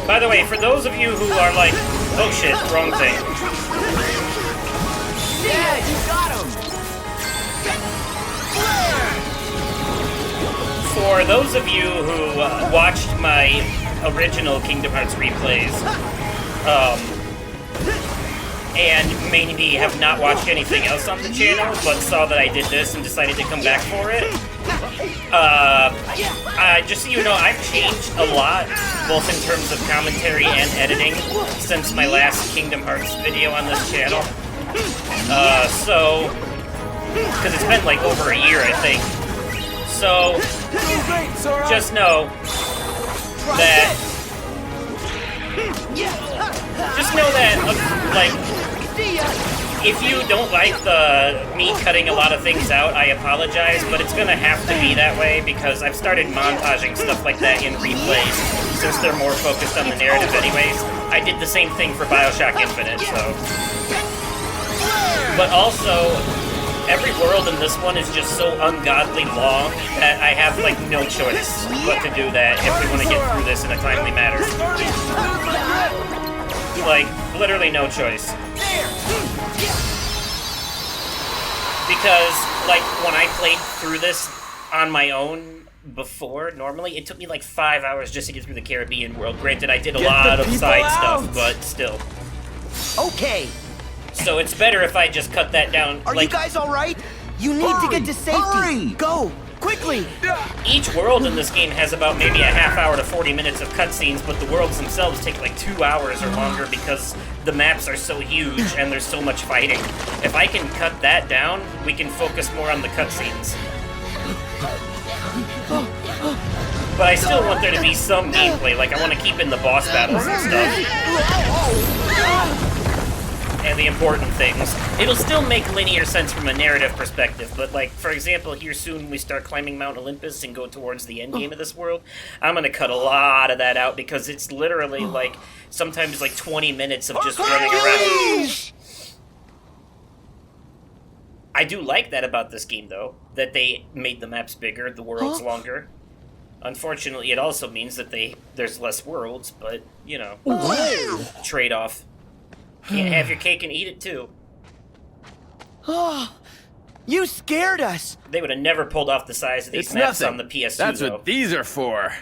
By the way, for those of you who are like, oh shit, wrong thing. Yeah, you got him! For those of you who watched my original Kingdom Hearts replays, and maybe have not watched anything else on the channel, but saw that I did this and decided to come back for it, just so you know, I've changed a lot, both in terms of commentary and editing, since my last Kingdom Hearts video on this channel. Because it's been like over a year, I think. So, just know that... like, if you don't like me cutting a lot of things out, I apologize, but it's gonna have to be that way because I've started montaging stuff like that in replays since they're more focused on the narrative anyways. I did the same thing for BioShock Infinite, so... But also, every world in this one is just so ungodly long that I have, like, no choice but to do that if we want to get through this in a timely manner. Like, literally no choice. Because, like, when I played through this on my own before, normally, it took me like 5 hours just to get through the Caribbean world. Granted, I did a lot of side stuff, but still. Okay. So it's better if I just cut that down. Are you guys alright? You need to get to safety. Hurry! Go! Quickly! Each world in this game has about maybe a half hour to 40 minutes of cutscenes, but the worlds themselves take like 2 hours or longer because the maps are so huge and there's so much fighting. If I can cut that down, we can focus more on the cutscenes. But I still want there to be some gameplay, like I want to keep in the boss battles and stuff. And the important things. It'll still make linear sense from a narrative perspective, but like, for example, here soon we start climbing Mount Olympus and go towards the end game of this world. I'm gonna cut a lot of that out because it's literally like, sometimes like 20 minutes of just running around. I do like that about this game though, that they made the maps bigger, the worlds longer. Unfortunately, it also means that there's less worlds, but, you know, trade-off. Can't have your cake and eat it, too. Oh, you scared us! They would have never pulled off the size of these It's maps nothing. on the PS2, That's though. what these are for.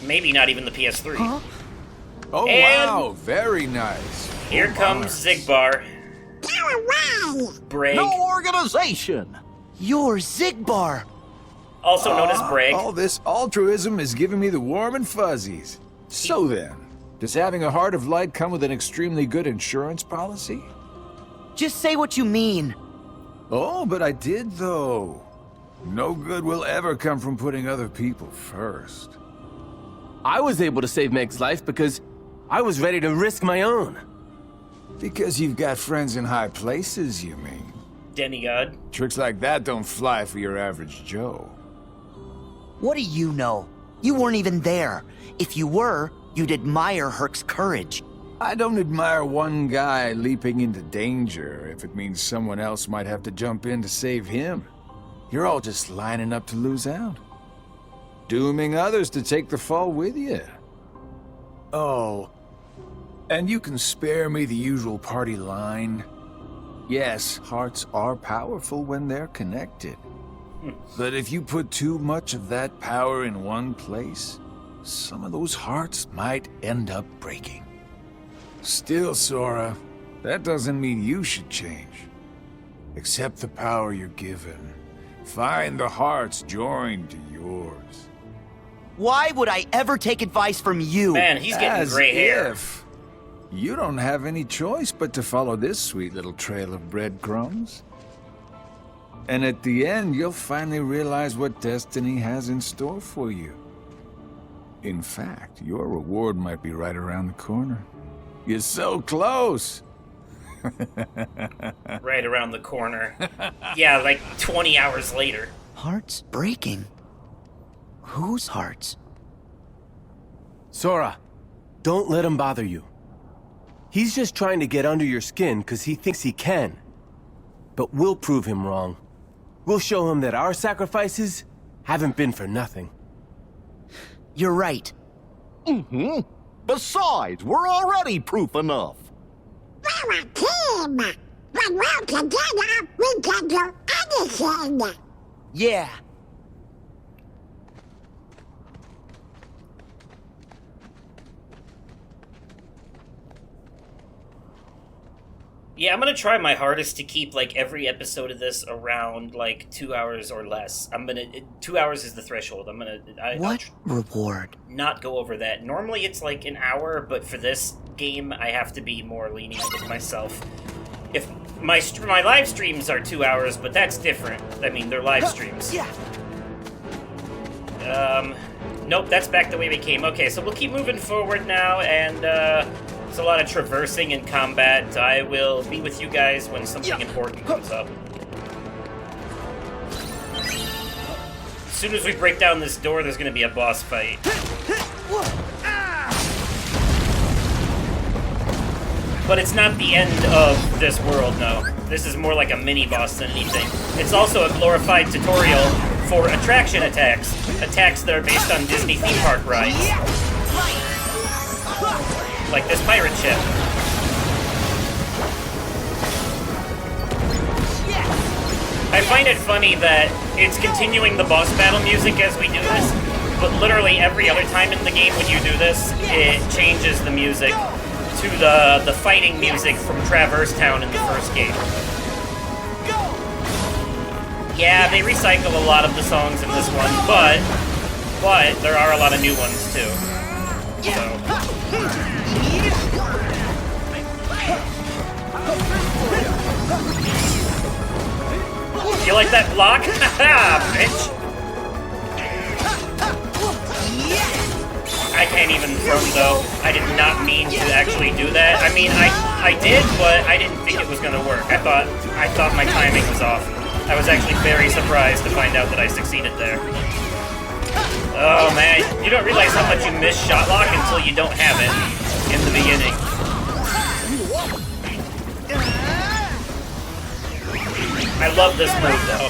Maybe not even the PS3. Huh? Oh, And wow, very nice. Here comes Zigbar. Brag, No organization! You're Zigbar! also known as Brag. All this altruism is giving me the warm and fuzzies. So then, does having a heart of light come with an extremely good insurance policy? Just say what you mean. Oh, but I did, though. No good will ever come from putting other people first. I was able to save Meg's life because I was ready to risk my own. Because you've got friends in high places, you mean? Demigod. Tricks like that don't fly for your average Joe. What do you know? You weren't even there. If you were, you'd admire Herc's courage. I don't admire one guy leaping into danger if it means someone else might have to jump in to save him. You're all just lining up to lose out. Dooming others to take the fall with you. Oh, and you can spare me the usual party line. Yes, hearts are powerful when they're connected. But if you put too much of that power in one place, some of those hearts might end up breaking. Still, Sora, that doesn't mean you should change. Accept the power you're given. Find the hearts joined to yours. Why would I ever take advice from you? Man, he's getting gray hair. If you don't have any choice but to follow this sweet little trail of breadcrumbs. And at the end, you'll finally realize what destiny has in store for you. In fact, your reward might be right around the corner. You're so close. Right around the corner. Yeah, like 20 hours later. Hearts breaking? Whose hearts? Sora, don't let him bother you. He's just trying to get under your skin because he thinks he can. But we'll prove him wrong. We'll show him that our sacrifices haven't been for nothing. You're right. Mm-hmm. Besides, we're already proof enough. We're a team. When we're together, we can do anything. Yeah. Yeah, I'm gonna try my hardest to keep, like, every episode of this around, like, 2 hours or less. 2 hours is the threshold. What reward? Not go over that. Normally it's, like, an hour, but for this game, I have to be more lenient with myself. If my live streams are 2 hours, but that's different. I mean, they're live streams. Yeah. Nope, that's back the way we came. Okay, so we'll keep moving forward now, and, it's a lot of traversing and combat. I will be with you guys when something important comes up. As soon as we break down this door, there's gonna be a boss fight. But it's not the end of this world, no. This is more like a mini-boss than anything. It's also a glorified tutorial for attraction attacks. Attacks that are based on Disney theme park rides. Like this pirate ship. I find it funny that it's continuing the boss battle music as we do this, but literally every other time in the game when you do this, it changes the music to the fighting music from Traverse Town in the first game. Yeah, they recycle a lot of the songs in this one, but there are a lot of new ones too. So. You like that block? Haha, bitch! I can't even throw though. I did not mean to actually do that. I mean, I did, but I didn't think it was gonna work. I thought my timing was off. I was actually very surprised to find out that I succeeded there. Oh man, you don't realize how much you miss shot lock until you don't have it in the beginning. I love this move though.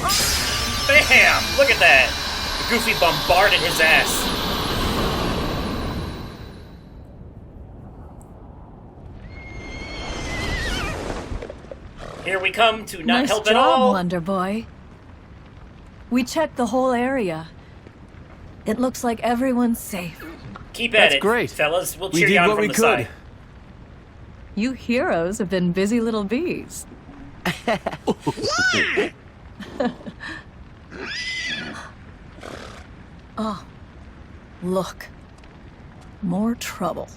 Bam! Look at that! Goofy bombarded his ass. Here we come to not nice help job, at all. Wonder Boy. We checked the whole area. It looks like everyone's safe. Keep at it. That's great. Fellas. We'll We cheer did you on what from we the could. side. You heroes have been busy little bees. Oh, look. More trouble.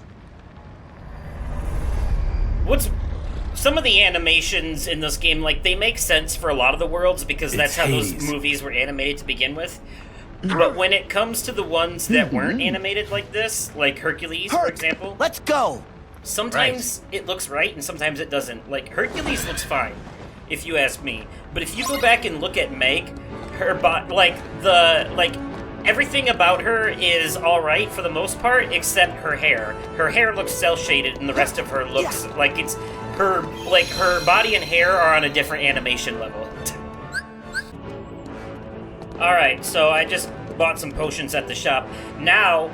some of the animations in this game, like, they make sense for a lot of the worlds because that's how those Hades. movies were animated to begin with. But when it comes to the ones that weren't animated like this, like Hercules, for example, Let's go! sometimes it looks right and sometimes it doesn't. Like, Hercules looks fine, if you ask me. But if you go back and look at Meg, her everything about her is alright for the most part, except her hair. Her hair looks cel-shaded and the rest of her looks like it's... her body and hair are on a different animation level. Alright, so I just bought some potions at the shop. Now,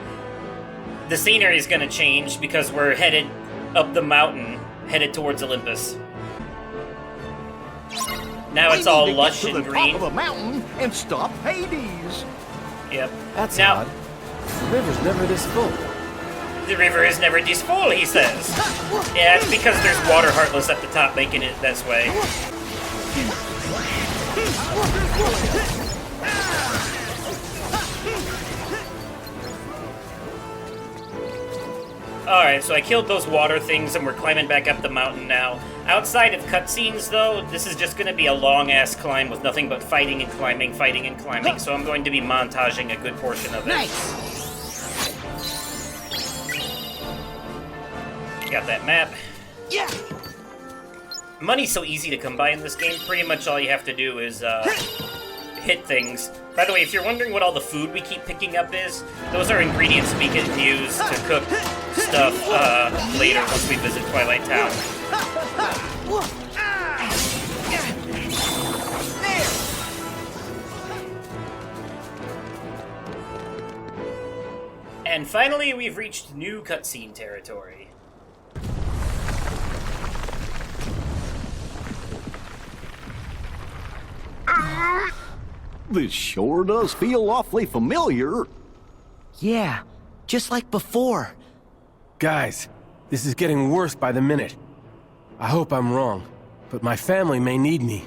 the scenery is gonna change because we're headed up the mountain, headed towards Olympus. Now it's all lush and green. Top of the mountain and stop Hades. Yep. That's now, odd. The river's never this full. The river is never this full, he says. Yeah, it's because there's water heartless at the top making it this way. Alright, so I killed those water things and we're climbing back up the mountain now. Outside of cutscenes, though, this is just going to be a long-ass climb with nothing but fighting and climbing, so I'm going to be montaging a good portion of it. Got that map. Yeah! Money's so easy to come by in this game, pretty much all you have to do is, hit things. By the way, if you're wondering what all the food we keep picking up is, those are ingredients we can use to cook stuff later once we visit Twilight Town. And finally, we've reached new cutscene territory. This sure does feel awfully familiar. Yeah, just like before. Guys, this is getting worse by the minute. I hope I'm wrong, but my family may need me.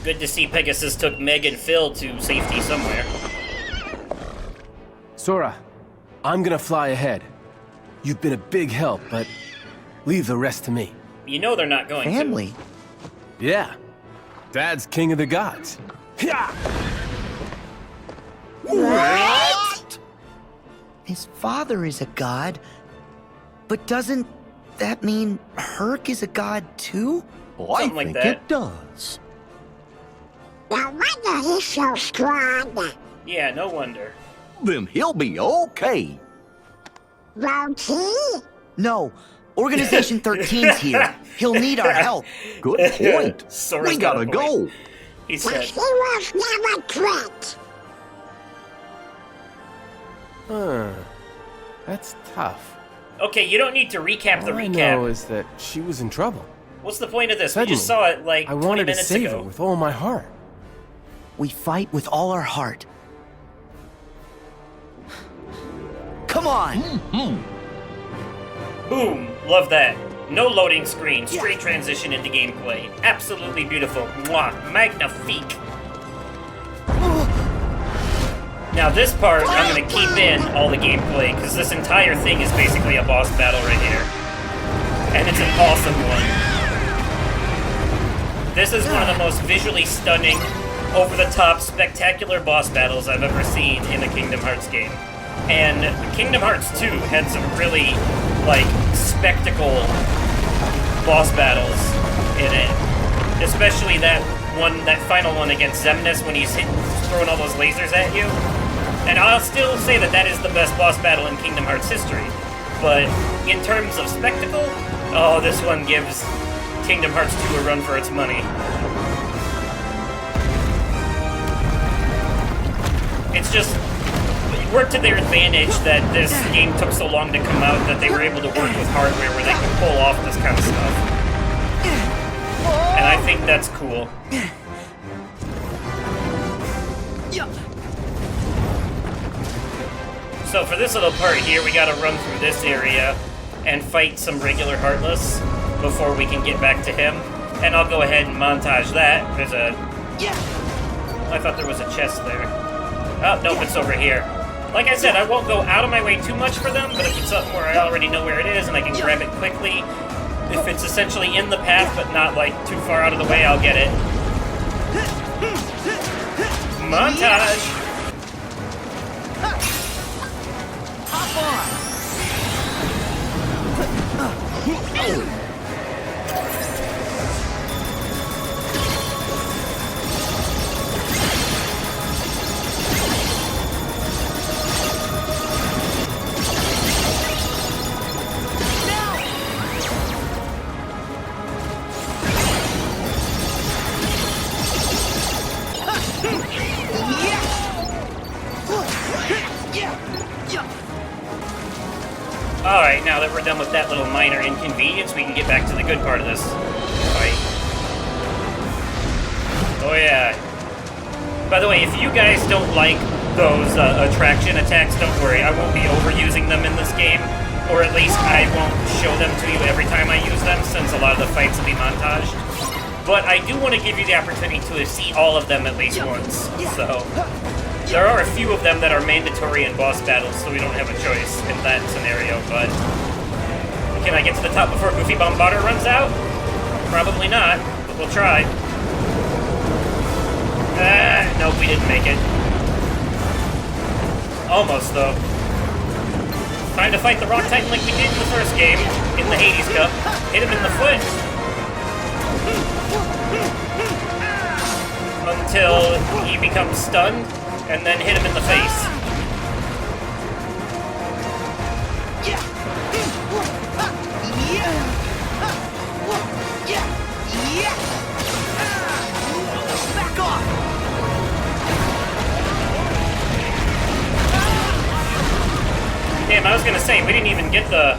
Good to see Pegasus took Meg and Phil to safety somewhere. Sora, I'm gonna fly ahead. You've been a big help, but leave the rest to me. You know they're not going Family? Yeah. Dad's king of the gods. Yeah. What? His father is a god, but doesn't that mean Herc is a god too? Well, I Something like think that. it does. No wonder he's so strong. Yeah, no wonder. Then he'll be okay. Won't he? No, Organization 13's here. He'll need our help. Good point. Sora's We got gotta a point. go. He But said, he was never quit. That's tough. okay, you don't need to recap the All I know recap. is that she was in trouble. What's the point of this? Suddenly, We just saw it like I 20 wanted to minutes save ago. her with all my heart. We fight with all our heart. Come on! Boom! Love that. No loading screen, straight transition into gameplay. Absolutely beautiful. Mwah! Magnifique! Now this part, I'm gonna keep in all the gameplay, because this entire thing is basically a boss battle right here. And it's an awesome one. This is one of the most visually stunning, over-the-top, spectacular boss battles I've ever seen in a Kingdom Hearts game. And Kingdom Hearts 2 had some really, like, spectacle boss battles in it. Especially that final one against Xemnas when he's throwing all those lasers at you. And I'll still say that is the best boss battle in Kingdom Hearts history. But in terms of spectacle, oh, this one gives Kingdom Hearts 2 a run for its money. It's just, it worked to their advantage that this game took so long to come out that they were able to work with hardware where they could pull off this kind of stuff. And I think that's cool. So for this little part here, we gotta run through this area and fight some regular Heartless before we can get back to him. And I'll go ahead and montage that. I thought there was a chest there. Oh, nope, it's over here. Like I said, I won't go out of my way too much for them, but if it's something where I already know where it is and I can grab it quickly, if it's essentially in the path but not, like, too far out of the way, I'll get it. Montage! Hop on! Alright, now that we're done with that little minor inconvenience, we can get back to the good part of this fight. Oh yeah. By the way, if you guys don't like those attraction attacks, don't worry. I won't be overusing them in this game. Or at least I won't show them to you every time I use them, since a lot of the fights will be montaged. But I do want to give you the opportunity to see all of them at least once. So, there are a few of them that are mandatory in boss battles, so we don't have a choice in that scenario, but... Can I get to the top before Goofy Bombarder runs out? Probably not, but we'll try. Nope, we didn't make it. Almost, though. Time to fight the Rock Titan like we did in the first game, in the Hades Cup. Hit him in the foot. Until he becomes stunned, and then hit him in the face. Back off! Damn, I was gonna say, we didn't even get the...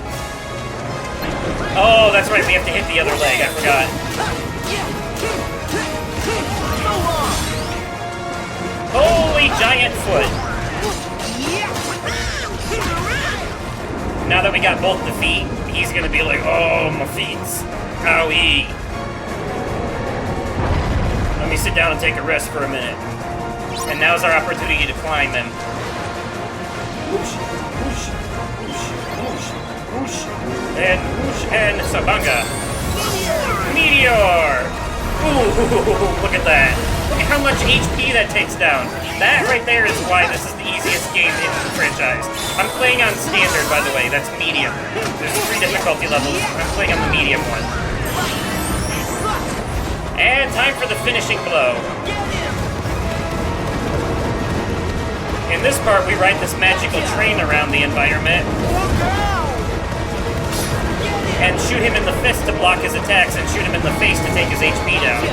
Oh, that's right, we have to hit the other leg, I forgot. Holy giant foot! Now that we got both the feet, he's gonna be like, oh, my feets. Owie. Let me sit down and take a rest for a minute. And now's our opportunity to climb him. Whoosh, whoosh, whoosh, whoosh, whoosh, and Sabanga. Meteor! Ooh, look at that. Look at how much HP that takes down. That right there is why this is the easiest game in the franchise. I'm playing on standard, by the way. That's medium. There's 3 difficulty levels. I'm playing on the medium one. And time for the finishing blow. In this part, we ride this magical train around the environment and shoot him in the fist to block his attacks and shoot him in the face to take his HP down.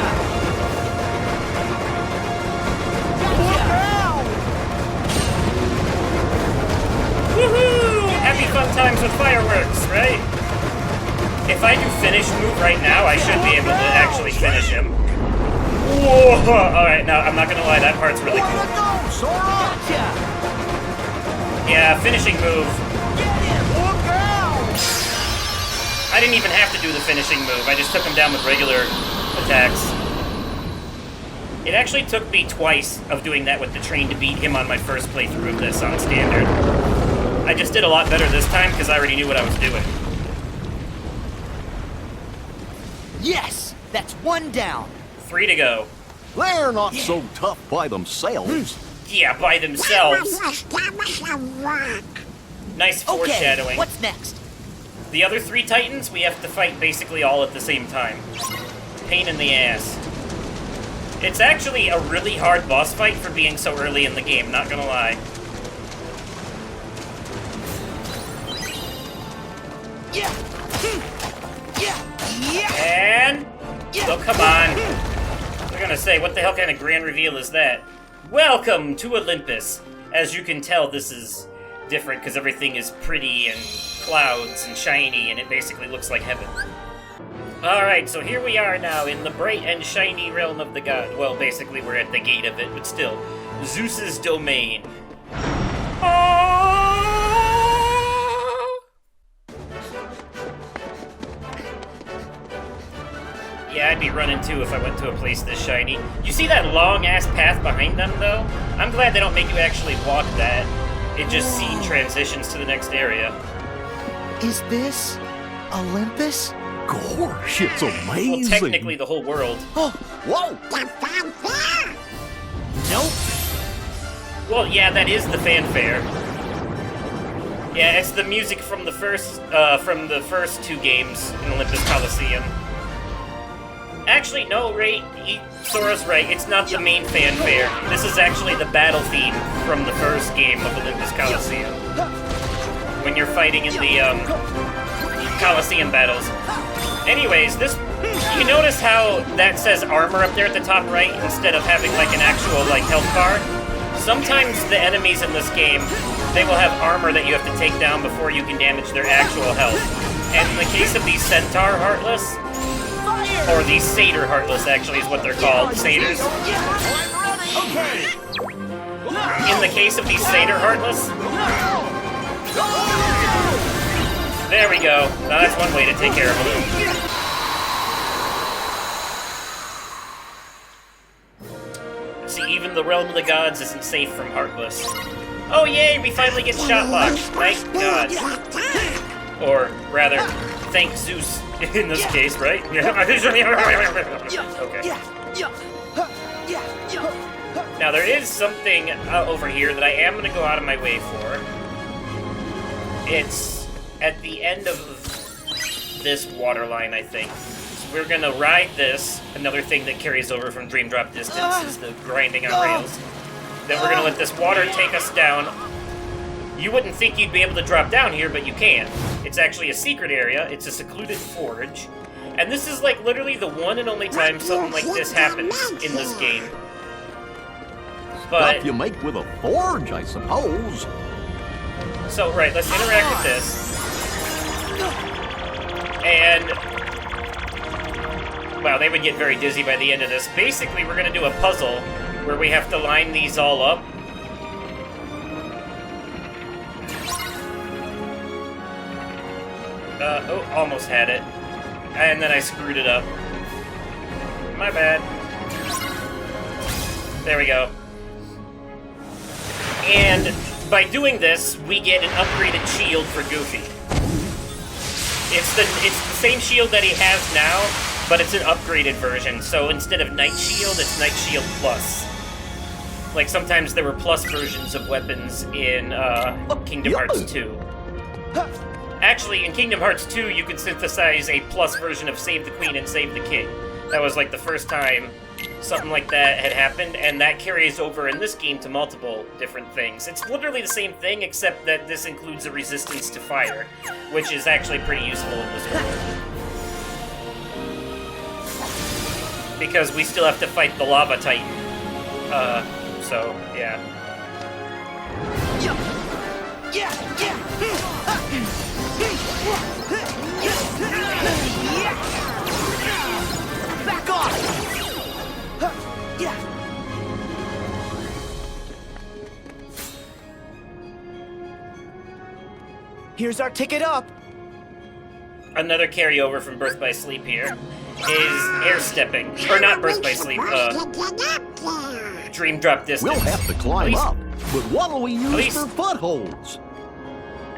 Woohoo! Happy fun times with fireworks, right? If I do finish move right now, I should be able to actually finish him. Whoa! Alright, now, I'm not gonna lie, that part's really cool. Yeah, finishing move. I didn't even have to do the finishing move, I just took him down with regular attacks. It actually took me twice of doing that with the train to beat him on my first playthrough of this on standard. I just did a lot better this time because I already knew what I was doing. Yes! That's 1 down. 3 to go. They're not so tough by themselves. Yeah, by themselves. Nice foreshadowing. Okay, what's next? The other 3 Titans, we have to fight basically all at the same time. Pain in the ass. It's actually a really hard boss fight for being so early in the game, not gonna lie. And... Oh, come on. They're gonna say, what the hell kind of grand reveal is that? Welcome to Olympus. As you can tell, this is different because everything is pretty and clouds and shiny, and it basically looks like heaven. Alright, so here we are now in the bright and shiny realm of the god. Well, basically we're at the gate of it, but still. Zeus's domain. Yeah, I'd be running too if I went to a place this shiny. You see that long-ass path behind them, though? I'm glad they don't make you actually walk that. it just scene transitions to the next area. Is this Olympus? Gosh, it's amazing. Well, technically the whole world. Oh, whoa! The fanfare? Nope. Well, yeah, that is the fanfare. Yeah, it's the music from the first two games in Olympus Coliseum. Actually, no, Ray, Sora's right. It's not the main fanfare. This is actually the battle theme from the first game of Olympus Coliseum. When you're fighting in the Coliseum battles. Anyways, you notice how that says armor up there at the top right instead of having like an actual like health bar? Sometimes the enemies in this game, they will have armor that you have to take down before you can damage their actual health. And in the case of these Centaur Heartless, or these Satyr Heartless actually is what they're called, Satyrs. In the case of these Satyr Heartless, there we go. Now that's one way to take care of them. See, even the realm of the gods isn't safe from Heartless. Oh yay, we finally get shot locked. Thank God. Or rather, thank Zeus in this case, right? Okay. Now there is something over here that I am going to go out of my way for. It's at the end of this water line, I think. So we're going to ride this. Another thing that carries over from Dream Drop Distance is the grinding on rails. Then we're going to let this water take us down. You wouldn't think you'd be able to drop down here, but you can. It's actually a secret area. It's a secluded forge. And this is like literally the one and only time something like this happens in this game. But Stuff you make with a forge, I suppose. So, right, let's interact with this. And wow, they would get very dizzy by the end of this. Basically, we're going to do a puzzle where we have to line these all up. Oh, almost had it. And then I screwed it up. My bad. There we go. And by doing this, we get an upgraded shield for Goofy. It's the same shield that he has now, but it's an upgraded version. So instead of Night Shield, it's Night Shield Plus. Like sometimes there were plus versions of weapons in Kingdom Hearts 2. Actually, in Kingdom Hearts 2, you could synthesize a plus version of Save the Queen and Save the King. That was like the first time something like that had happened, and that carries over in this game to multiple different things. It's literally the same thing, except that this includes a resistance to fire, which is actually pretty useful in this world. Because we still have to fight the Lava Titan. So, yeah. Back off! Here's our ticket up. Another carryover from Birth by Sleep here is air stepping. Or not Birth by Sleep, Dream Drop Distance. We'll have to climb up, but what'll we use for footholds?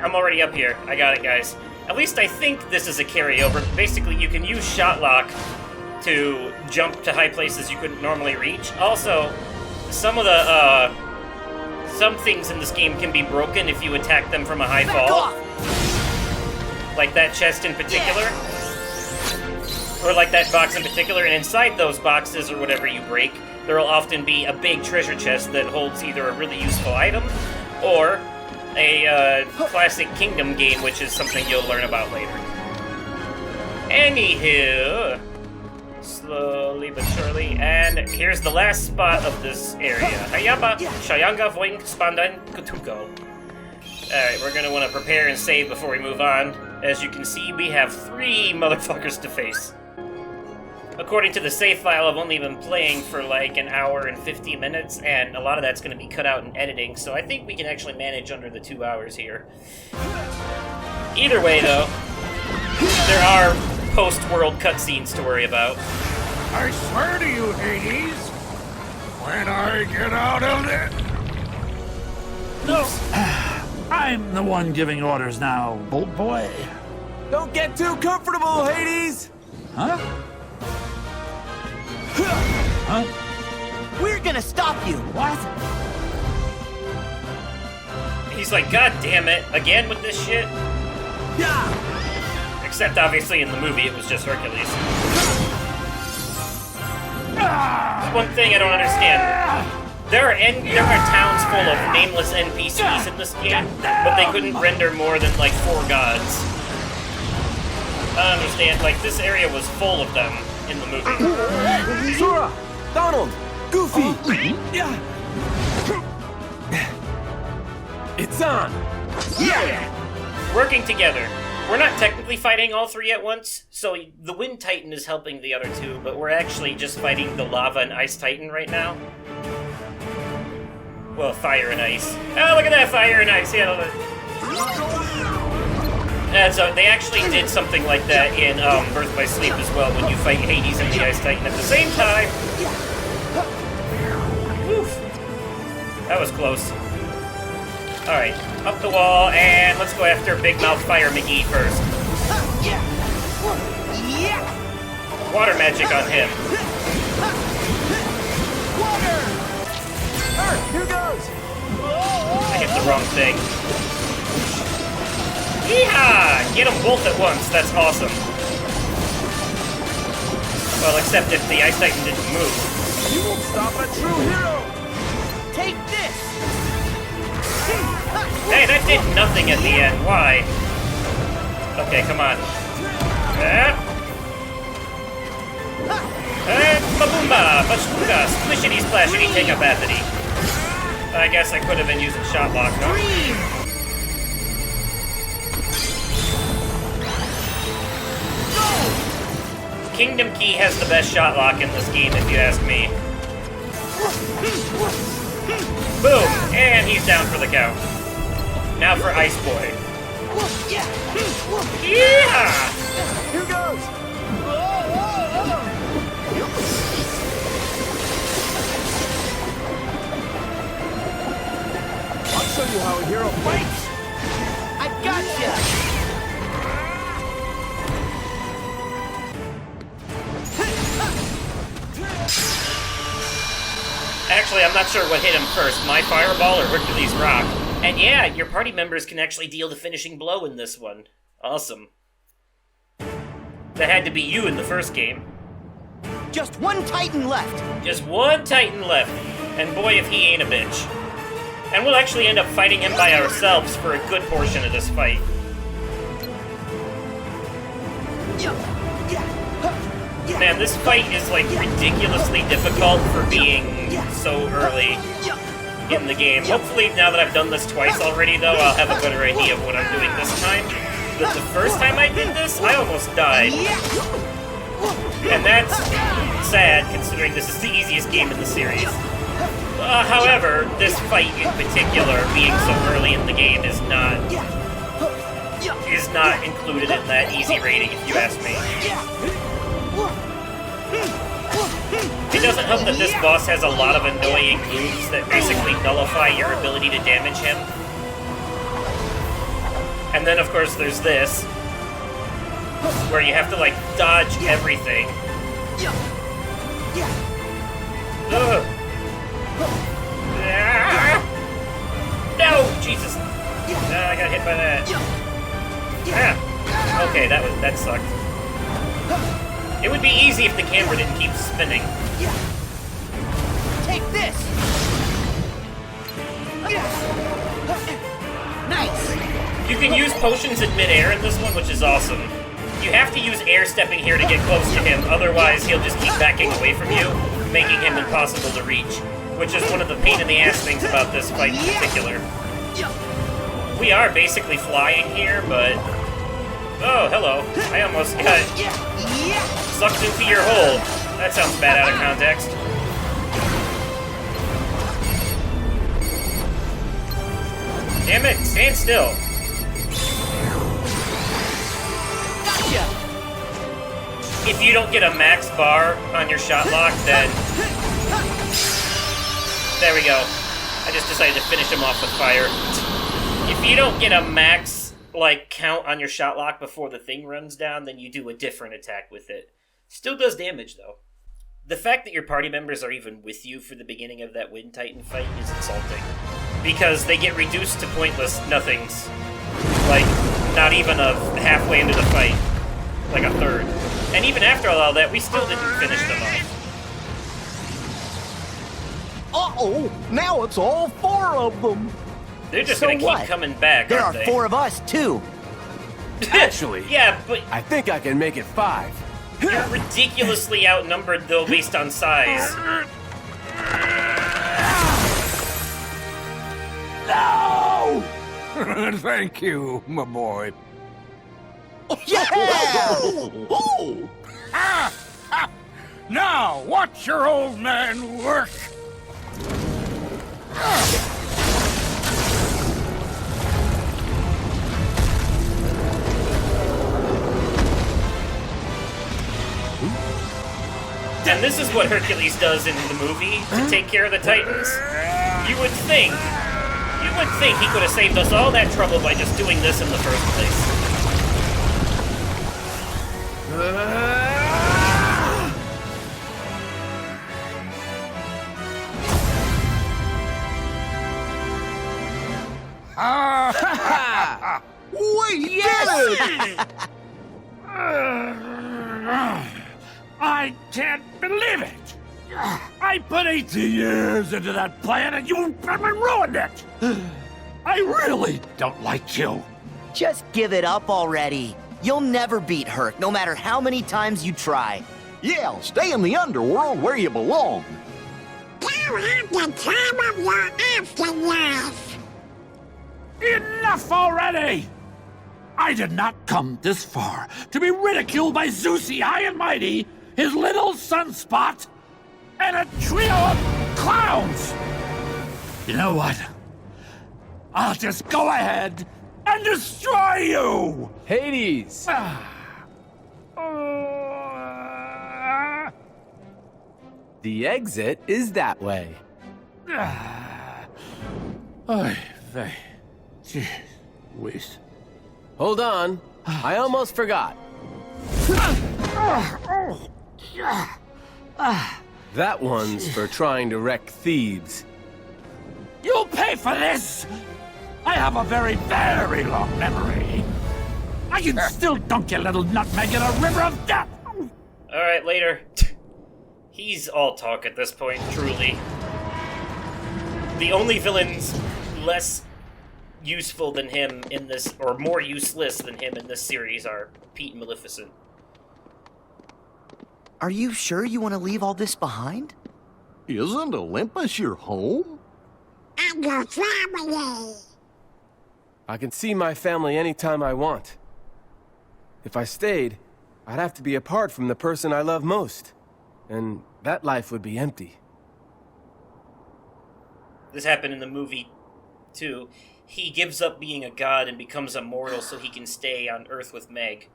I'm already up here. I got it, guys. At least I think this is a carryover. Basically, you can use Shot Lock to jump to high places you couldn't normally reach. Also, some of the, some things in this game can be broken if you attack them from a high fall. Like that chest in particular. Or like that box in particular, and inside those boxes, or whatever you break, there will often be a big treasure chest that holds either a really useful item, or a classic Kingdom game, which is something you'll learn about later. Anywho, slowly but surely, and here's the last spot of this area. Hayaba, Shayanga, Voing, Spandan, Kutuko. Alright, we're gonna want to prepare and save before we move on. As you can see, we have 3 motherfuckers to face. According to the save file, I've only been playing for like an hour and 50 minutes, and a lot of that's going to be cut out in editing, so I think we can actually manage under the 2 hours here. Either way, though, there are post-world cutscenes to worry about. I swear to you, Hades, when I get out of there... No! I'm the one giving orders now, Bolt Boy. Don't get too comfortable, Hades! Huh? Huh? We're gonna stop you. What? He's like, God damn it, again with this shit? Except obviously in the movie it was just Hercules. One thing I don't understand. There are towns full of nameless NPCs in this game, but they couldn't render more than like 4 gods. I don't understand, like this area was full of them in the movie. Sora! Donald! Goofy! It's on! Yeah! Working together. We're not technically fighting all 3 at once, so the Wind Titan is helping the other 2, but we're actually just fighting the Lava and Ice Titan right now. Well, Fire and Ice. Oh, look at that, Fire and Ice! Yeah, and so they actually did something like that in Birth by Sleep as well, when you fight Hades and the Ice Titan at the same time. Oof. That was close. Alright, up the wall, and let's go after Big Mouth Fire McGee first. Water magic on him. Here goes! I hit the wrong thing. Yeehaw! Get them both at once, that's awesome. Well, except if the Ice Titan didn't move. You won't stop a true hero! Take this! Hey, that did nothing at the end. Why? Okay, come on. Ba-boomba! Bashtuga! Splishity splashity take up Anthony. I guess I could have been using shot lock, no? Kingdom Key has the best shot lock in this game, if you ask me. Boom! And he's down for the count. Now for Ice Boy. Yeah! Here goes! I'll show you how a hero fights! I gotcha! Actually, I'm not sure what hit him first, my fireball or Hercules' rock. And yeah, your party members can actually deal the finishing blow in this one. Awesome. That had to be you in the first game. Just 1 Titan left. Just 1 Titan left. And boy, if he ain't a bitch. And we'll actually end up fighting him by ourselves for a good portion of this fight. Man, this fight is like ridiculously difficult for being so early in the game. Hopefully, now that I've done this twice already, though, I'll have a better idea of what I'm doing this time. But the first time I did this, I almost died. And that's sad, considering this is the easiest game in the series. However, this fight in particular, being so early in the game, is not included in that easy rating, if you ask me. It doesn't help that this boss has a lot of annoying moves that basically nullify your ability to damage him. And then, of course, there's this, where you have to, like, dodge everything. Ugh. Ah! No! Jesus! I got hit by that. Ah. Okay, that sucked. It would be easy if the camera didn't keep spinning. Take this! Nice! You can use potions in midair in this one, which is awesome. You have to use air stepping here to get close to him, otherwise he'll just keep backing away from you, making him impossible to reach, which is one of the pain-in-the-ass things about this fight in particular. We are basically flying here, but... Oh, hello. I almost got sucked into your hole. That sounds bad out of context. Damn it, stand still. Gotcha! If you don't get a max bar on your shot lock, then... There we go. I just decided to finish him off with fire. If you don't get a max, like, count on your shot lock before the thing runs down, then you do a different attack with it. Still does damage, though. The fact that your party members are even with you for the beginning of that Wind Titan fight is insulting. Because they get reduced to pointless nothings. Like, not even halfway into the fight. Like a third. And even after all that, we still didn't finish them off. Uh-oh! Now it's all 4 of them! They're just So gonna what? keep coming back, There are aren't they? 4 of us, too. Actually, Yeah, but I think I can make it 5. you're ridiculously outnumbered, though, based on size. No! Thank you, my boy. Yeah! Oh! Ah! Ah! Now, watch your old man work! And this is what Hercules does in the movie to take care of the Titans. You would think he could have saved us all that trouble by just doing this in the first place. We did it! I can't believe it! I put 18 years into that plan and you ruined it! I really don't like you. Just give it up already. You'll never beat Herc, no matter how many times you try. Yeah, stay in the underworld where you belong. You have the time of your afterlife. Enough already! I did not come this far to be ridiculed by Zeusy High and Mighty, his little sunspot, and a trio of clowns! You know what? I'll just go ahead and destroy you! Hades! The exit is that way. Oy vey. Jeez whiz. Hold on. I almost forgot. That one's for trying to wreck Thebes. You'll pay for this! I have a very, very long memory. I can still dunk your little nutmeg in a river of death! Alright, later. He's all talk at this point, truly. The only villains less useful than him in this, or more useless than him in this series, are Pete and Maleficent. Are you sure you want to leave all this behind? Isn't Olympus your home? And your family. I can see my family anytime I want. If I stayed, I'd have to be apart from the person I love most. And that life would be empty. This happened in the movie, too. He gives up being a god and becomes a mortal so he can stay on Earth with Meg.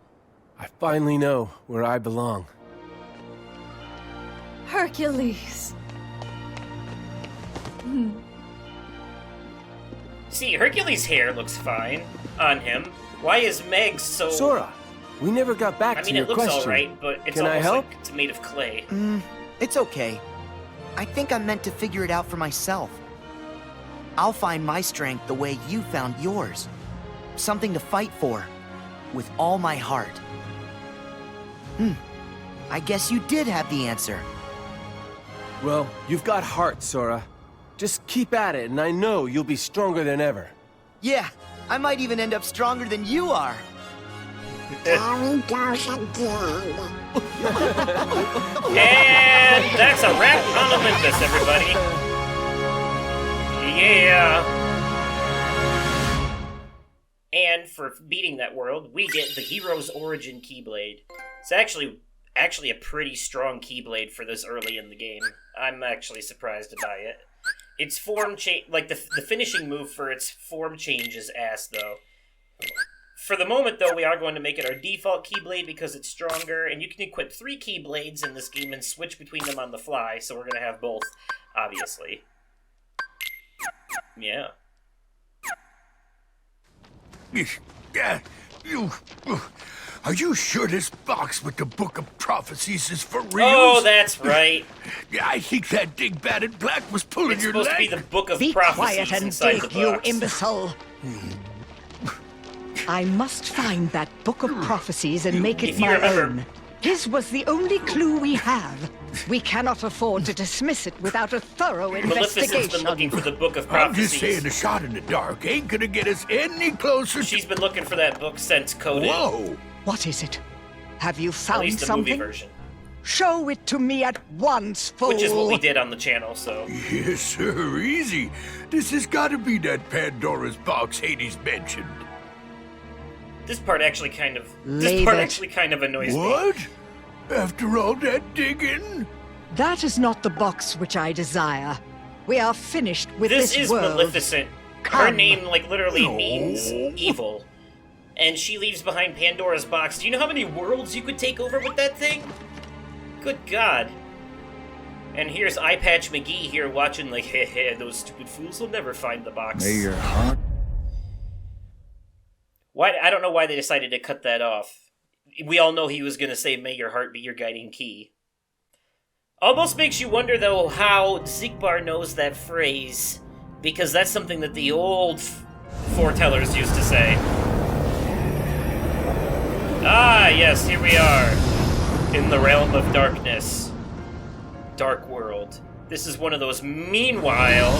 I finally know where I belong. Hercules. See, Hercules' hair looks fine on him. Why is Meg so... Sora, we never got back to your it looks question. alright, but it's Can I almost help? like it's made of clay. It's okay. I think I'm meant to figure it out for myself. I'll find my strength the way you found yours. Something to fight for. With all my heart. I guess you did have the answer. Well, you've got heart, Sora. Just keep at it, and I know you'll be stronger than ever. Yeah, I might even end up stronger than you are. There he goes again. And that's a wrap on Olympus, everybody. Yeah. And for beating that world, we get the hero's origin Keyblade. It's actually a pretty strong Keyblade for this early in the game. I'm actually surprised by it. Its form change, like the finishing move for its form change is ass, though. For the moment, though, we are going to make it our default Keyblade because it's stronger, and you can equip 3 Keyblades in this game and switch between them on the fly, so we're going to have both, obviously. Yeah. You... Are you sure this box with the Book of Prophecies is for real? Oh, that's right. Yeah, I think that dingbat in black was pulling It's your supposed leg. to be the Book of Be Prophecies quiet and inside dig, the you box. imbecile. I must find that Book of Prophecies and make it If you my remember- own. His was the only clue we have. We cannot afford to dismiss it without a thorough Maleficent's been investigation. looking for the Book of I'm Prophecies. just saying a shot in the dark ain't gonna get us any closer. She's been looking for that book since Coded. Whoa! What is it? Have you At found least the something? movie version. Show it to me at once, fool. Which is what we did on the channel, so. Yes, sir, easy. This has gotta be that Pandora's box Hades mentioned. This part actually kind of Leave it. annoys me. What? After all that digging? That is not the box which I desire. We are finished with This this is world. Maleficent. Her Come. name literally No. means evil. And she leaves behind Pandora's box. Do you know how many worlds you could take over with that thing? Good God. And here's Eye Patch McGee here watching like, heh, those stupid fools will never find the box. May your heart. Why? I don't know why they decided to cut that off. We all know he was going to say, may your heart be your guiding key. Almost makes you wonder, though, how Zigbar knows that phrase. Because that's something that the old foretellers used to say. Ah, yes, here we are. In the realm of darkness. Dark world. This is one of those meanwhile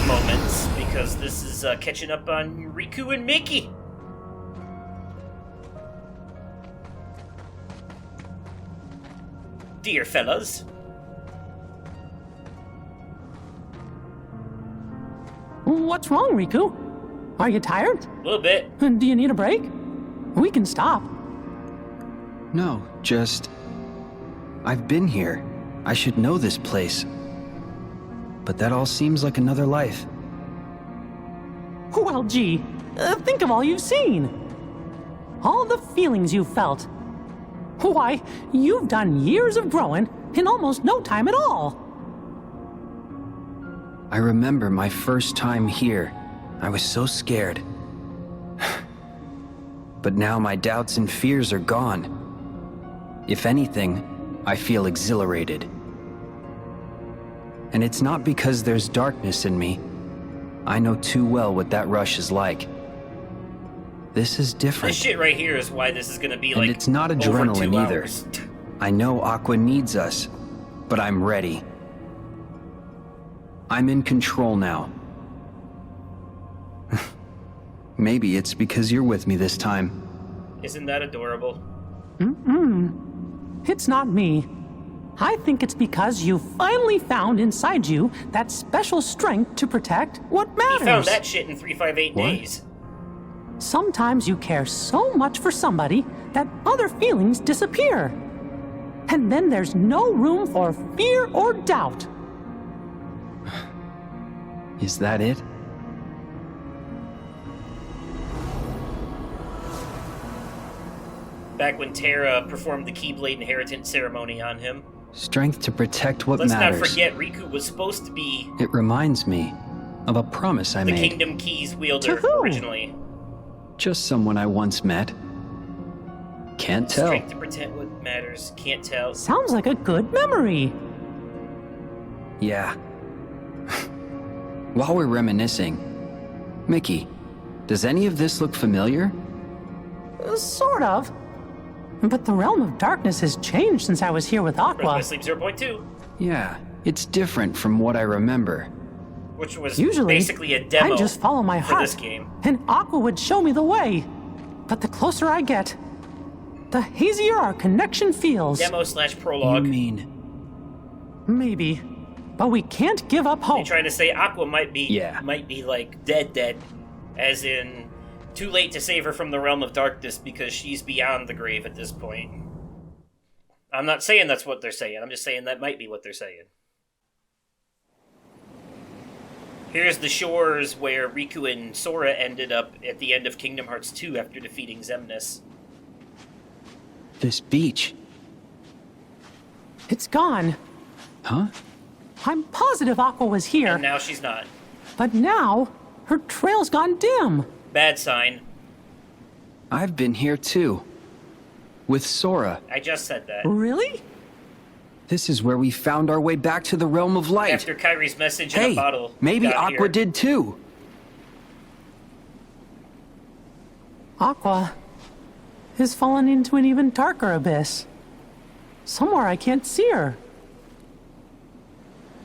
moments, because this is catching up on Riku and Mickey. Dear fellas. What's wrong, Riku? Are you tired? A little bit. Do you need a break? We can stop. No, just... I've been here. I should know this place. But that all seems like another life. Well, gee, think of all you've seen. All the feelings you've felt. Why, you've done years of growing in almost no time at all. I remember my first time here. I was so scared. But now my doubts and fears are gone. If anything, I feel exhilarated. And it's not because there's darkness in me. I know too well what that rush is like. This is different. This shit right here is why this is gonna be And like it's not over adrenaline 2 either. hours. I know Aqua needs us, but I'm ready. I'm in control now. Maybe it's because you're with me this time. Isn't that adorable? It's not me. I think it's because you finally found inside you that special strength to protect what matters. He found that shit in 358 What? days. Sometimes you care so much for somebody that other feelings disappear. And then there's no room for fear or doubt. Is that it? Back when Terra performed the Keyblade inheritance ceremony on him. Strength to protect what Let's matters. not forget, Riku was supposed to be It reminds me of a promise I the made. Kingdom Keys wielder To who? originally. Just someone I once met. Can't tell. Strength to protect what matters. Can't tell. Sounds like a good memory. Yeah. While we're reminiscing, Mickey, does any of this look familiar? Sort of. But the realm of darkness has changed since I was here with Breath Aqua. by Sleep 0.2, Yeah, it's different from what I remember. which was Usually, basically a demo I just follow my for heart, this game. and Aqua would show me the way. But the closer I get, the hazier our connection feels. Demo / prologue. You mean... Maybe. But we can't give up They're hope. trying to say Aqua might be Yeah. like dead, as in too late to save her from the realm of darkness because she's beyond the grave at this point. I'm not saying that's what they're saying. I'm just saying that might be what they're saying. Here's the shores where Riku and Sora ended up at the end of Kingdom Hearts 2 after defeating Xemnas. This beach. It's gone. Huh? I'm positive Aqua was here, And now she's not. but now her trail's gone dim. Bad sign. I've been here too. With Sora. I just said that. Really? This is where we found our way back to the realm of light. After Kyrie's message in Hey, a bottle. maybe got Aqua here. did too. Aqua has fallen into an even darker abyss. Somewhere I can't see her.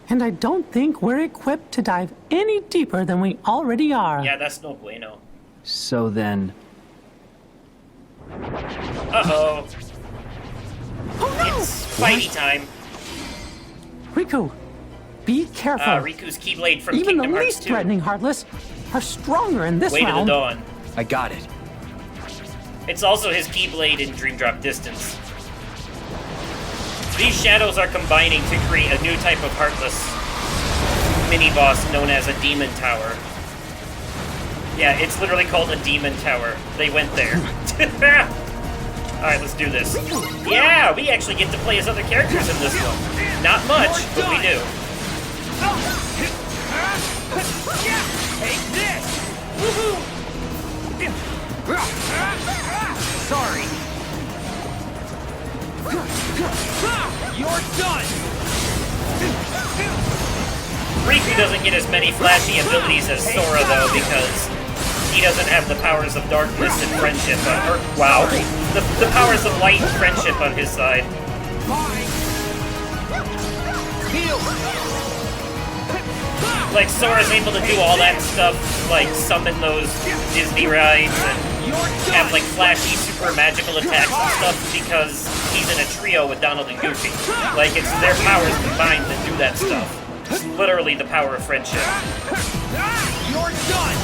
And I don't think we're equipped to dive any deeper than we already are. Yeah, that's no bueno. So then... Uh-oh. Oh no! It's fighty time. Riku, be careful. Riku's Keyblade from Even Kingdom the Hearts least 2. threatening Heartless are stronger in this Way to the round. dawn. I got it. It's also his Keyblade in Dream Drop Distance. These shadows are combining to create a new type of Heartless mini-boss known as a Demon Tower. Yeah, it's literally called a Demon Tower. They went there. Alright, let's do this. Yeah, we actually get to play as other characters in this one. Not much, but we do. Take this! Sorry. You're done! Riku doesn't get as many flashy abilities as Sora, though, because he doesn't have the powers of darkness and friendship wow. The powers of light and friendship on his side. Like, Sora's able to do all that stuff, like summon those Disney rides and have like flashy super magical attacks and stuff because he's in a trio with Donald and Goofy. Like, it's their powers combined that do that stuff. It's literally the power of friendship. You're done!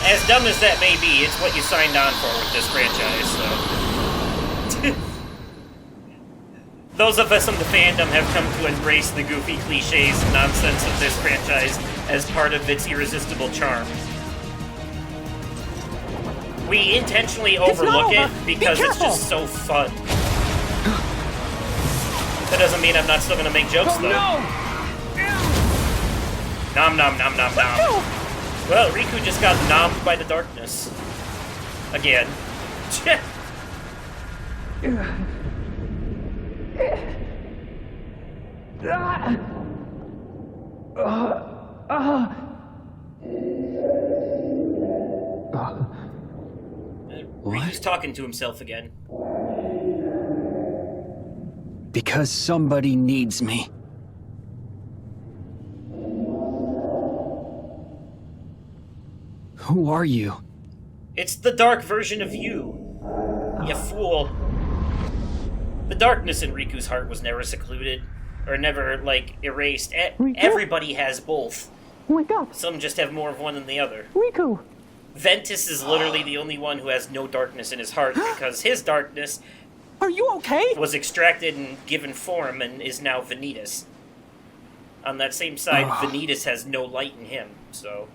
As dumb as that may be, it's what you signed on for with this franchise, so... Those of us in the fandom have come to embrace the goofy cliches and nonsense of this franchise as part of its irresistible charm. We intentionally overlook it because it's just so fun. That doesn't mean I'm not still gonna make jokes, though. Nom nom nom nom nom. Well, Riku just got nommed by the darkness. Again. Riku's talking to himself again. Because somebody needs me. Who are you? It's the dark version of you. You fool. The darkness in Riku's heart was never secluded, or never, like, erased. Everybody has both. Wake up! Some just have more of one than the other. Riku! Ventus is literally the only one who has no darkness in his heart, because his darkness... Are you okay? ...was extracted and given form, and is now Vanitas. On that same side, Vanitas has no light in him, so...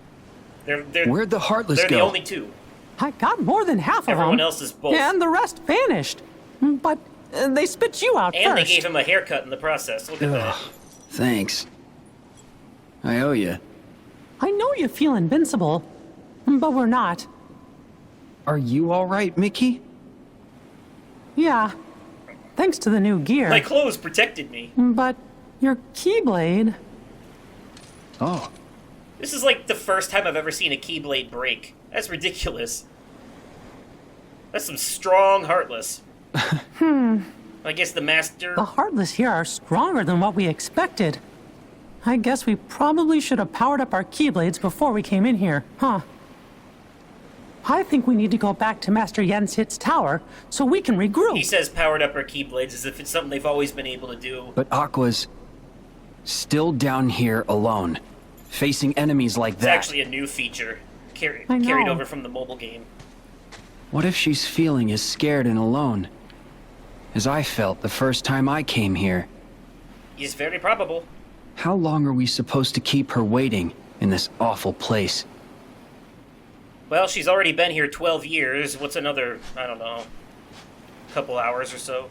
Where'd the Heartless go? They're the only two. I got more than half of them. Everyone else is both. And the rest vanished. But they spit you out and first. They gave him a haircut in the process. Look at that. Thanks. I owe you. I know you feel invincible, but we're not. Are you all right, Mickey? Yeah. Thanks to the new gear. My clothes protected me. But your Keyblade... Oh. This is like the first time I've ever seen a Keyblade break. That's ridiculous. That's some strong Heartless. I guess the Master... The Heartless here are stronger than what we expected. I guess we probably should have powered up our Keyblades before we came in here, huh? I think we need to go back to Master Yenshit's tower so we can regroup. He says powered up our Keyblades as if it's something they've always been able to do. But Aqua's still down here alone, facing enemies like that. It's actually a new feature, carried over from the mobile game. What if she's feeling as scared and alone as I felt the first time I came here? It's very probable. How long are we supposed to keep her waiting in this awful place? Well, she's already been here 12 years. What's another, I don't know, couple hours or so?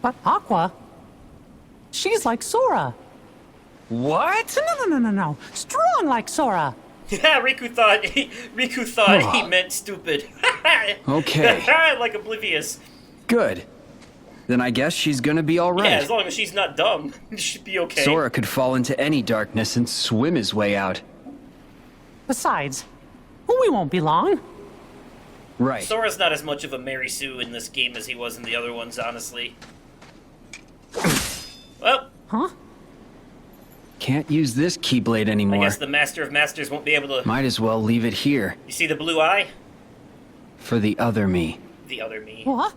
But Aqua, she's like Sora. What? No. Strong like Sora. Yeah, Riku thought he meant stupid. Okay. Like oblivious. Good. Then I guess she's gonna be alright. Yeah, as long as she's not dumb, she should be okay. Sora could fall into any darkness and swim his way out. Besides, we won't be long. Right. Sora's not as much of a Mary Sue in this game as he was in the other ones, honestly. Well. Huh? Can't use this Keyblade anymore. I guess the Master of Masters won't be able to... Might as well leave it here. You see the blue eye? For the other me. The other me. What?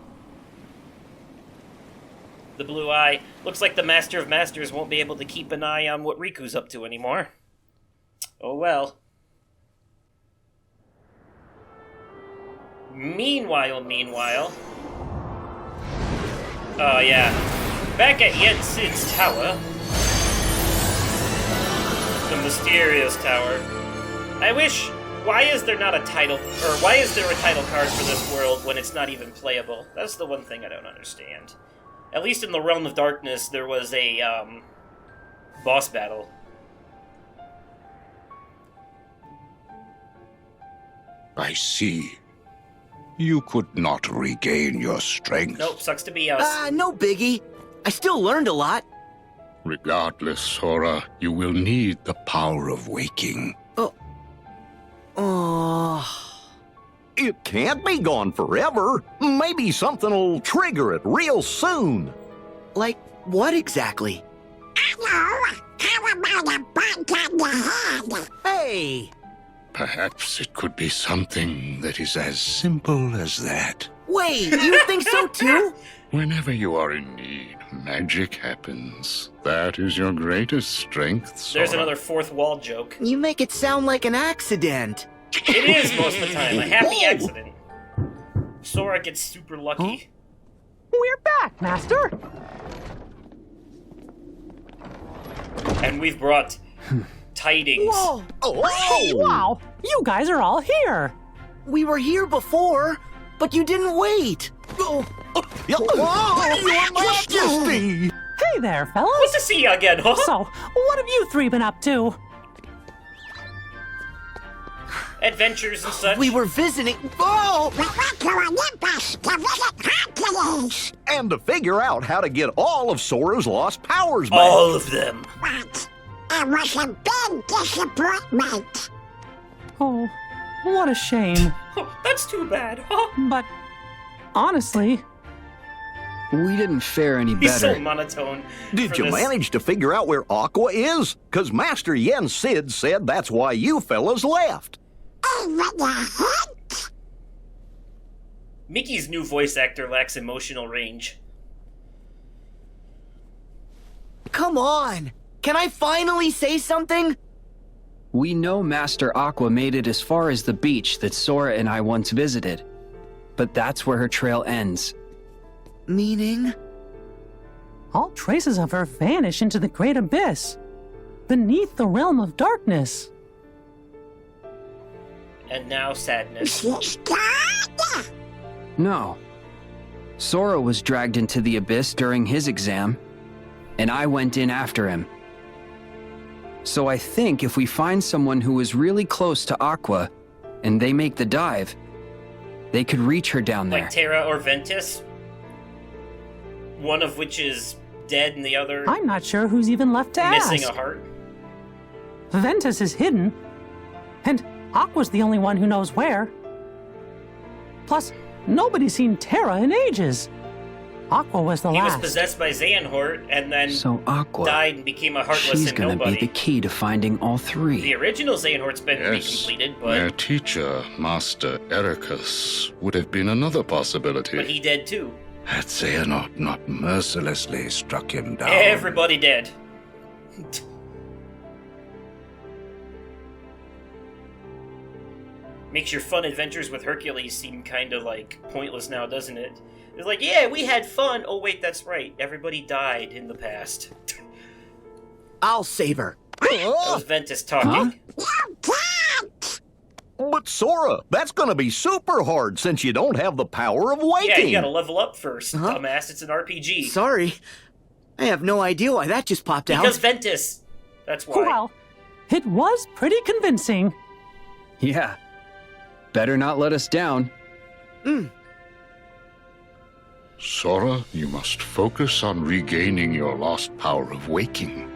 The blue eye. Looks like the Master of Masters won't be able to keep an eye on what Riku's up to anymore. Oh well. Meanwhile. Oh yeah. Back at Yen Sid's tower. The mysterious tower. I wish... Why is there not a title... Or why is there a title card for this world when it's not even playable? That's the one thing I don't understand. At least in the Realm of Darkness, there was a, boss battle. I see. You could not regain your strength. Nope, sucks to be us. No biggie. I still learned a lot. Regardless, Sora, you will need the power of waking. It can't be gone forever. Maybe something'll trigger it real soon. Like what exactly? How about a bite on the head? Hey! Perhaps it could be something that is as simple as that. Wait, you think so too? Whenever you are in need, magic happens. That is your greatest strength, Sora. There's another fourth wall joke. You make it sound like an accident. It is most of the time, a happy accident. Sora gets super lucky. We're back, Master! And we've brought tidings. Whoa! Hey, wow! You guys are all here! We were here before, but you didn't wait. Your Majesty! Hey there, fellas! What's to see you again, huh? So, what have you three been up to? Adventures and such. We were visiting... Oh! We went to Olympus to visit Hercules. And to figure out how to get all of Sora's lost powers back. All of them. But it was a big disappointment. Oh, what a shame. Oh, that's too bad, huh? But, honestly... We didn't fare any He's better. so monotone. Did you manage to figure out where Aqua is? Because Master Yen Sid said that's why you fellas left. Even a hint? Mickey's new voice actor lacks emotional range. Come on! Can I finally say something? We know Master Aqua made it as far as the beach that Sora and I once visited. But that's where her trail ends. Meaning? All traces of her vanish into the great abyss, beneath the realm of darkness. And now sadness. She's gone? No. Sora was dragged into the abyss during his exam, and I went in after him. So I think if we find someone who is really close to Aqua, and they make the dive, they could reach her down there. Like Terra or Ventus? One of which is dead and the other... I'm not sure who's even left to missing ask. a heart. Ventus is hidden, and Aqua's the only one who knows where. Plus, nobody's seen Terra in ages. Aqua was the He last. was possessed by Xehanort and then So Aqua, died and became a heartless she's and gonna nobody. be the key to finding all three. The original Xehanort's been Yes, recompleted, their but teacher, Master Ericus, would have been another possibility. he dead too. Had Xehanort not mercilessly struck him down. Everybody dead. Makes your fun adventures with Hercules seem kind of like pointless now, doesn't it? It's like, yeah, we had fun. Oh wait, that's right. Everybody died in the past. I'll save her. That was Ventus talking. But Sora, that's gonna be super hard since you don't have the power of waking. Yeah, you gotta level up first, dumbass. It's an RPG. Sorry. I have no idea why that just popped out. Because Ventus. That's why. Well, it was pretty convincing. Yeah. Better not let us down. Sora, you must focus on regaining your lost power of waking.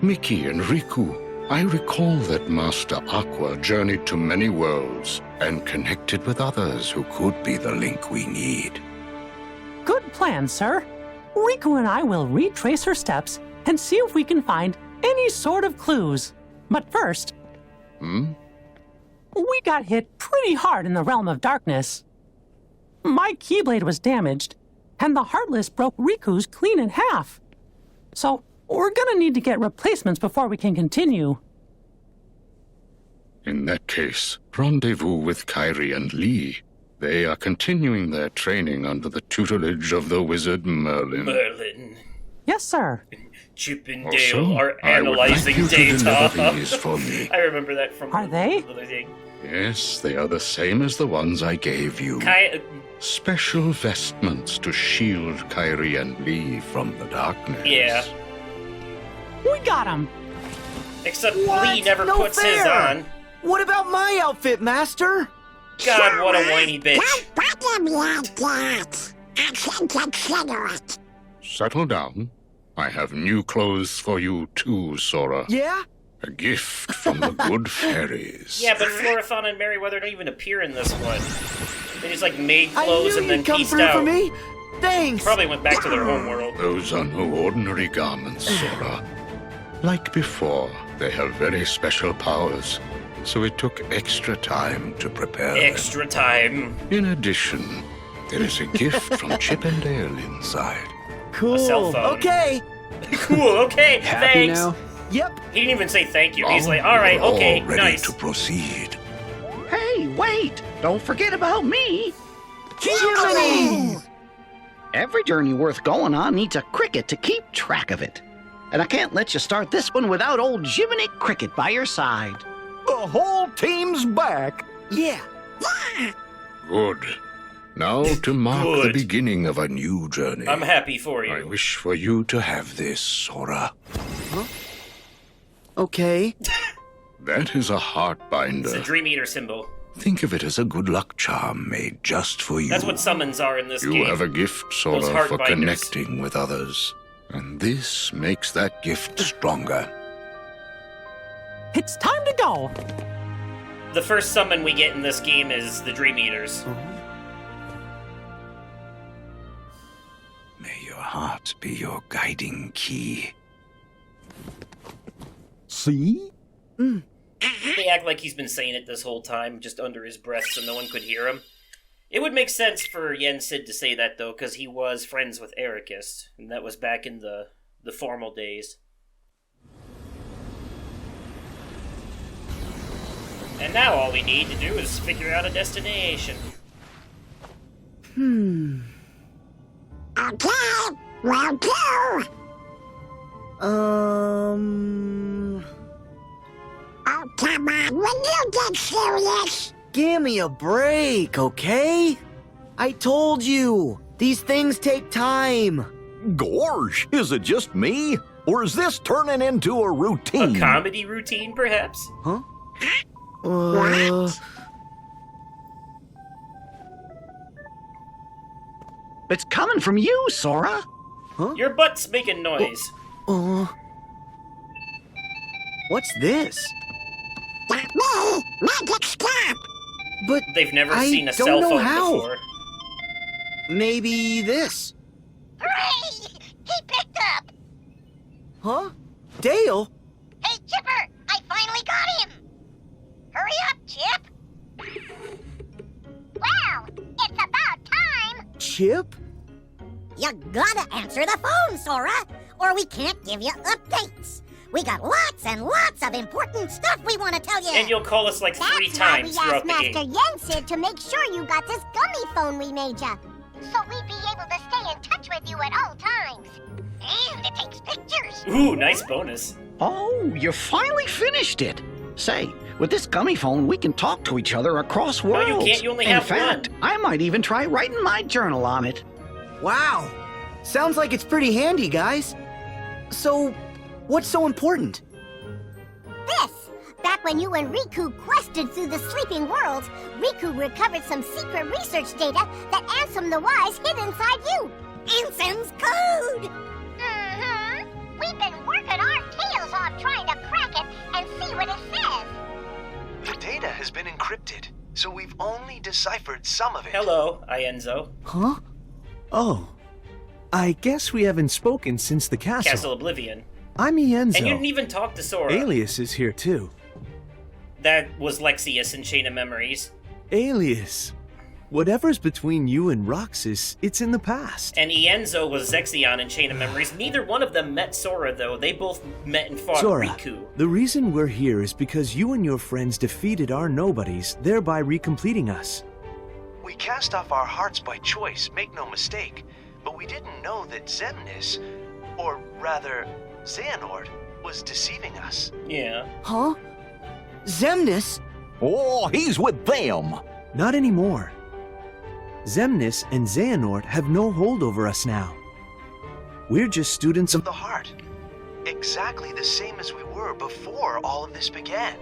Mickey and Riku, I recall that Master Aqua journeyed to many worlds and connected with others who could be the link we need. Good plan, sir. Riku and I will retrace her steps and see if we can find any sort of clues. But first... We got hit pretty hard in the Realm of Darkness. My Keyblade was damaged, and the Heartless broke Riku's clean in half. So, we're gonna need to get replacements before we can continue. In that case, rendezvous with Kairi and Lee. They are continuing their training under the tutelage of the wizard Merlin. Merlin. Yes, sir. Chip and Also, Dale are I would like analyzing you to data. deliver these for me. I remember that from Are they? the other thing. Yes, they are the same as the ones I gave you. Special vestments to shield Kairi and Lee from the darkness. Yeah. We got him. Except What? Lee never No puts his fair. on. What about my outfit, Master? God, what a whiny bitch. Don't bother me like that. I can consider it. Settle down. I have new clothes for you too, Sora. Yeah? A gift from the good fairies. Yeah, but Florathon and Merryweather don't even appear in this one. They just like made I clothes knew and then you'd come pieced through out. for me. Thanks. Probably went back to their home world. Those are no ordinary garments, Sora. Like before, they have very special powers, so it took extra time to prepare them. Extra time. In addition, there is a gift from Chip and Dale inside. Cool. A cell phone. Okay. Cool, okay, Happy thanks. now? Yep. He didn't even say thank you. He's like, alright, We're all okay, ready nice. to proceed. Hey, wait! Don't forget about me! Jiminy! Every journey worth going on needs a cricket to keep track of it. And I can't let you start this one without old Jiminy Cricket by your side. The whole team's back. Yeah. Good. Now to mark the Good. beginning of a new journey. I'm happy for I you. wish for you to have this, Sora. Okay. That is a heart It's a binder. Dream Eater symbol. Think of it as a good luck charm made just for you. That's what summons are in this You game. have a gift, Those Sora, heart for binders. connecting with others. And this makes that gift stronger. It's time to go. The first summon we get in this game is the Dream Eaters. May your heart be your guiding key. See? They act like he's been saying it this whole time, just under his breath so no one could hear him. It would make sense for Yen Sid to say that, though, because he was friends with Ericus, and that was back in the formal days. And now all we need to do is figure out a destination. Okay, will do. Oh, come on, when you get serious. Give me a break, okay? I told you. These things take time. Gorge, is it just me? Or is this turning into a routine? A comedy routine, perhaps? Huh? It's coming from you, Sora. Your butt's making noise. What's this? That me, magic stop. But They've never I seen a don't cell know phone how. before. maybe this. Hooray! He picked up. Huh? Dale? Hey, Chipper, I finally got him. Hurry up, Chip. Well, it's about time. Chip? You gotta answer the phone, Sora, or we can't give you updates. We got lots and lots of important stuff we want to tell you. And you'll call us like 3 times throughout the Master game. Yensid to make sure you got this gummy phone we made you, so we'd be able to stay in touch with you at all times. And it takes pictures. Ooh, nice bonus. Oh, you finally finished it. Say, with this gummy phone, we can talk to each other across No, worlds. you can't. You only In have fact, I might even try writing my journal on it. Wow. Sounds like it's pretty handy, guys. So, what's so important? This, Back when you and Riku quested through the sleeping worlds, Riku recovered some secret research data that Ansem the Wise hid inside you. Ansem's code! Mm-hmm. We've been working our tails off trying to crack it and see what it says. The data has been encrypted, so we've only deciphered some of it. Hello, Ienzo. Huh? Oh. I guess we haven't spoken since the castle. Castle Oblivion. I'm Ienzo. And you didn't even talk to Sora. Alias is here too. That was Lexius in Chain of Memories. Alias. Whatever's between you and Roxas, it's in the past. And Ienzo was Zexion in Chain of Memories. Neither one of them met Sora, though. They both met and fought Sora, Riku. the reason we're here is because you and your friends defeated our nobodies, thereby recompleting us. We cast off our hearts by choice, make no mistake. But we didn't know that Xemnas, or rather, Xehanort, was deceiving us. Yeah. Huh? Xemnas? Oh, he's with them. Not anymore. Xemnas and Xehanort have no hold over us now. We're just students of the heart. Exactly the same as we were before all of this began.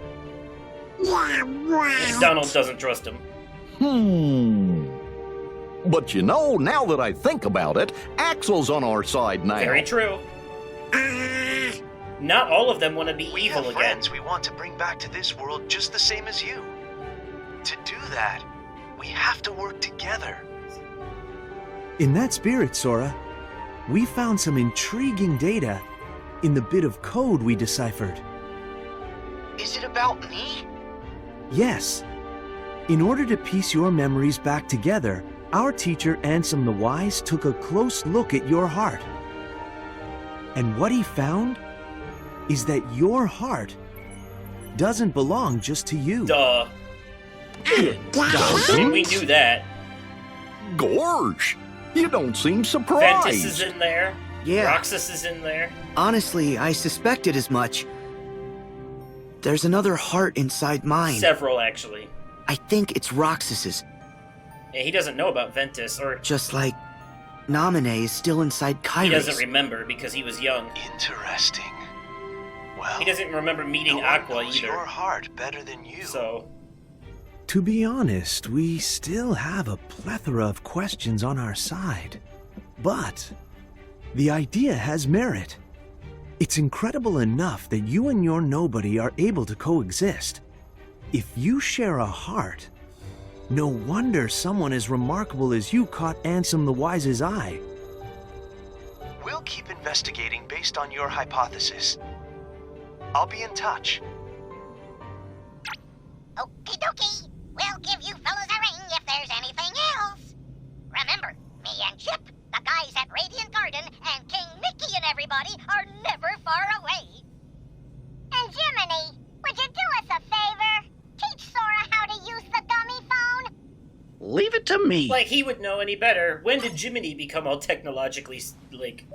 Yeah, right. Donald doesn't trust him. But you know, now that I think about it, Axel's on our side now. Very true. Not all of them want to be We evil have again. friends we want to bring back to this world just the same as you. To do that, we have to work together. In that spirit, Sora, we found some intriguing data in the bit of code we deciphered. Is it about me? Yes. In order to piece your memories back together, our teacher Ansem the Wise took a close look at your heart. And what he found is that your heart doesn't belong just to you. Duh. We knew that. Gorge, you don't seem surprised. Ventus is in there. Yeah. Roxas is in there. Honestly, I suspected as much. There's another heart inside mine. Several, actually. I think it's Roxas's. Yeah, he doesn't know about Ventus, or Just like Naminé is still inside Kairos. he doesn't remember because he was young. Interesting. Well, He doesn't remember meeting no one Aqua knows either. your heart better than you. So, To be honest, we still have a plethora of questions on our side. But the idea has merit. It's incredible enough that you and your nobody are able to coexist. If you share a heart, no wonder someone as remarkable as you caught Ansem the Wise's eye. We'll keep investigating based on your hypothesis. I'll be in touch. Okie dokie. We'll give you fellas a ring if there's anything else. Remember, me and Chip, the guys at Radiant Garden, and King Mickey and everybody are never far away. And Jiminy, would you do us a favor? Teach Sora how to use the gummy phone? Leave it to me. like he would know any better. When did Jiminy become all technologically,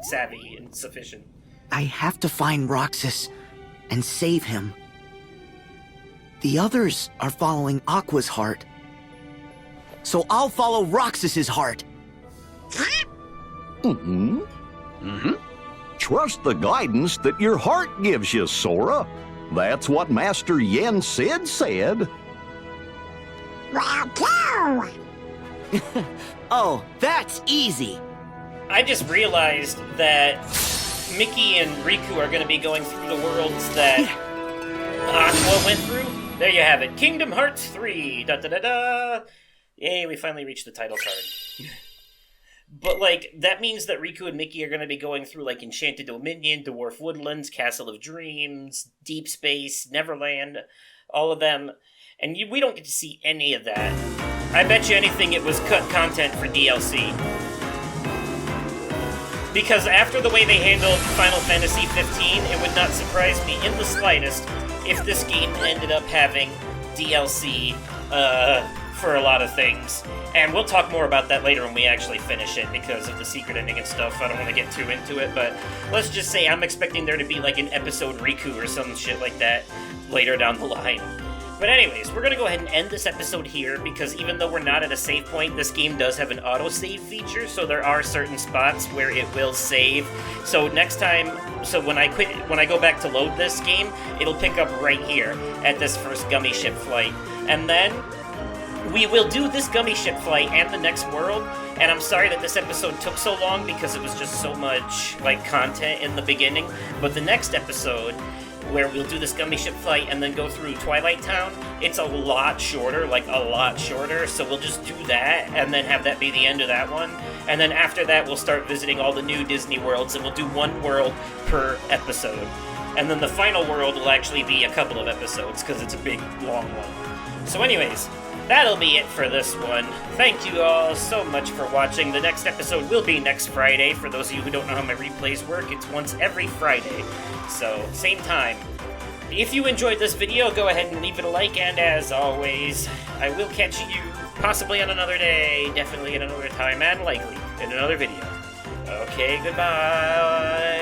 savvy and sufficient? I have to find Roxas and save him. The others are following Aqua's heart. So I'll follow Roxas's heart. Trust the guidance that your heart gives you, Sora. That's what Master Yen Sid said. Oh, that's easy. I just realized that Mickey and Riku are going to be going through the worlds that Aqua went through. There you have it. Kingdom Hearts 3. Da-da-da-da. Yay, we finally reached the title card. But, that means that Riku and Mickey are going to be going through, Enchanted Dominion, Dwarf Woodlands, Castle of Dreams, Deep Space, Neverland, all of them. And we don't get to see any of that. I bet you anything it was cut content for DLC. Because after the way they handled Final Fantasy 15, it would not surprise me in the slightest if this game ended up having DLC for a lot of things. And we'll talk more about that later when we actually finish it because of the secret ending and stuff. I don't want to get too into it, but let's just say I'm expecting there to be an episode Riku or some shit like that later down the line. But anyways, we're gonna go ahead and end this episode here, because even though we're not at a save point, this game does have an autosave feature, so there are certain spots where it will save. So next time, when I go back to load this game, it'll pick up right here at this first gummy ship flight. And then we will do this gummy ship flight and the next world, and I'm sorry that this episode took so long because it was just so much content in the beginning, but the next episode, where we'll do this gummy ship flight and then go through Twilight Town, it's a lot shorter, so we'll just do that and then have that be the end of that one. And then after that, we'll start visiting all the new Disney worlds, and we'll do one world per episode. And then the final world will actually be a couple of episodes, because it's a big, long one. So anyways, that'll be it for this one. Thank you all so much for watching. The next episode will be next Friday. For those of you who don't know how my replays work, it's once every Friday. So, same time. If you enjoyed this video, go ahead and leave it a like, and as always, I will catch you possibly on another day, definitely at another time, and likely in another video. Okay, goodbye!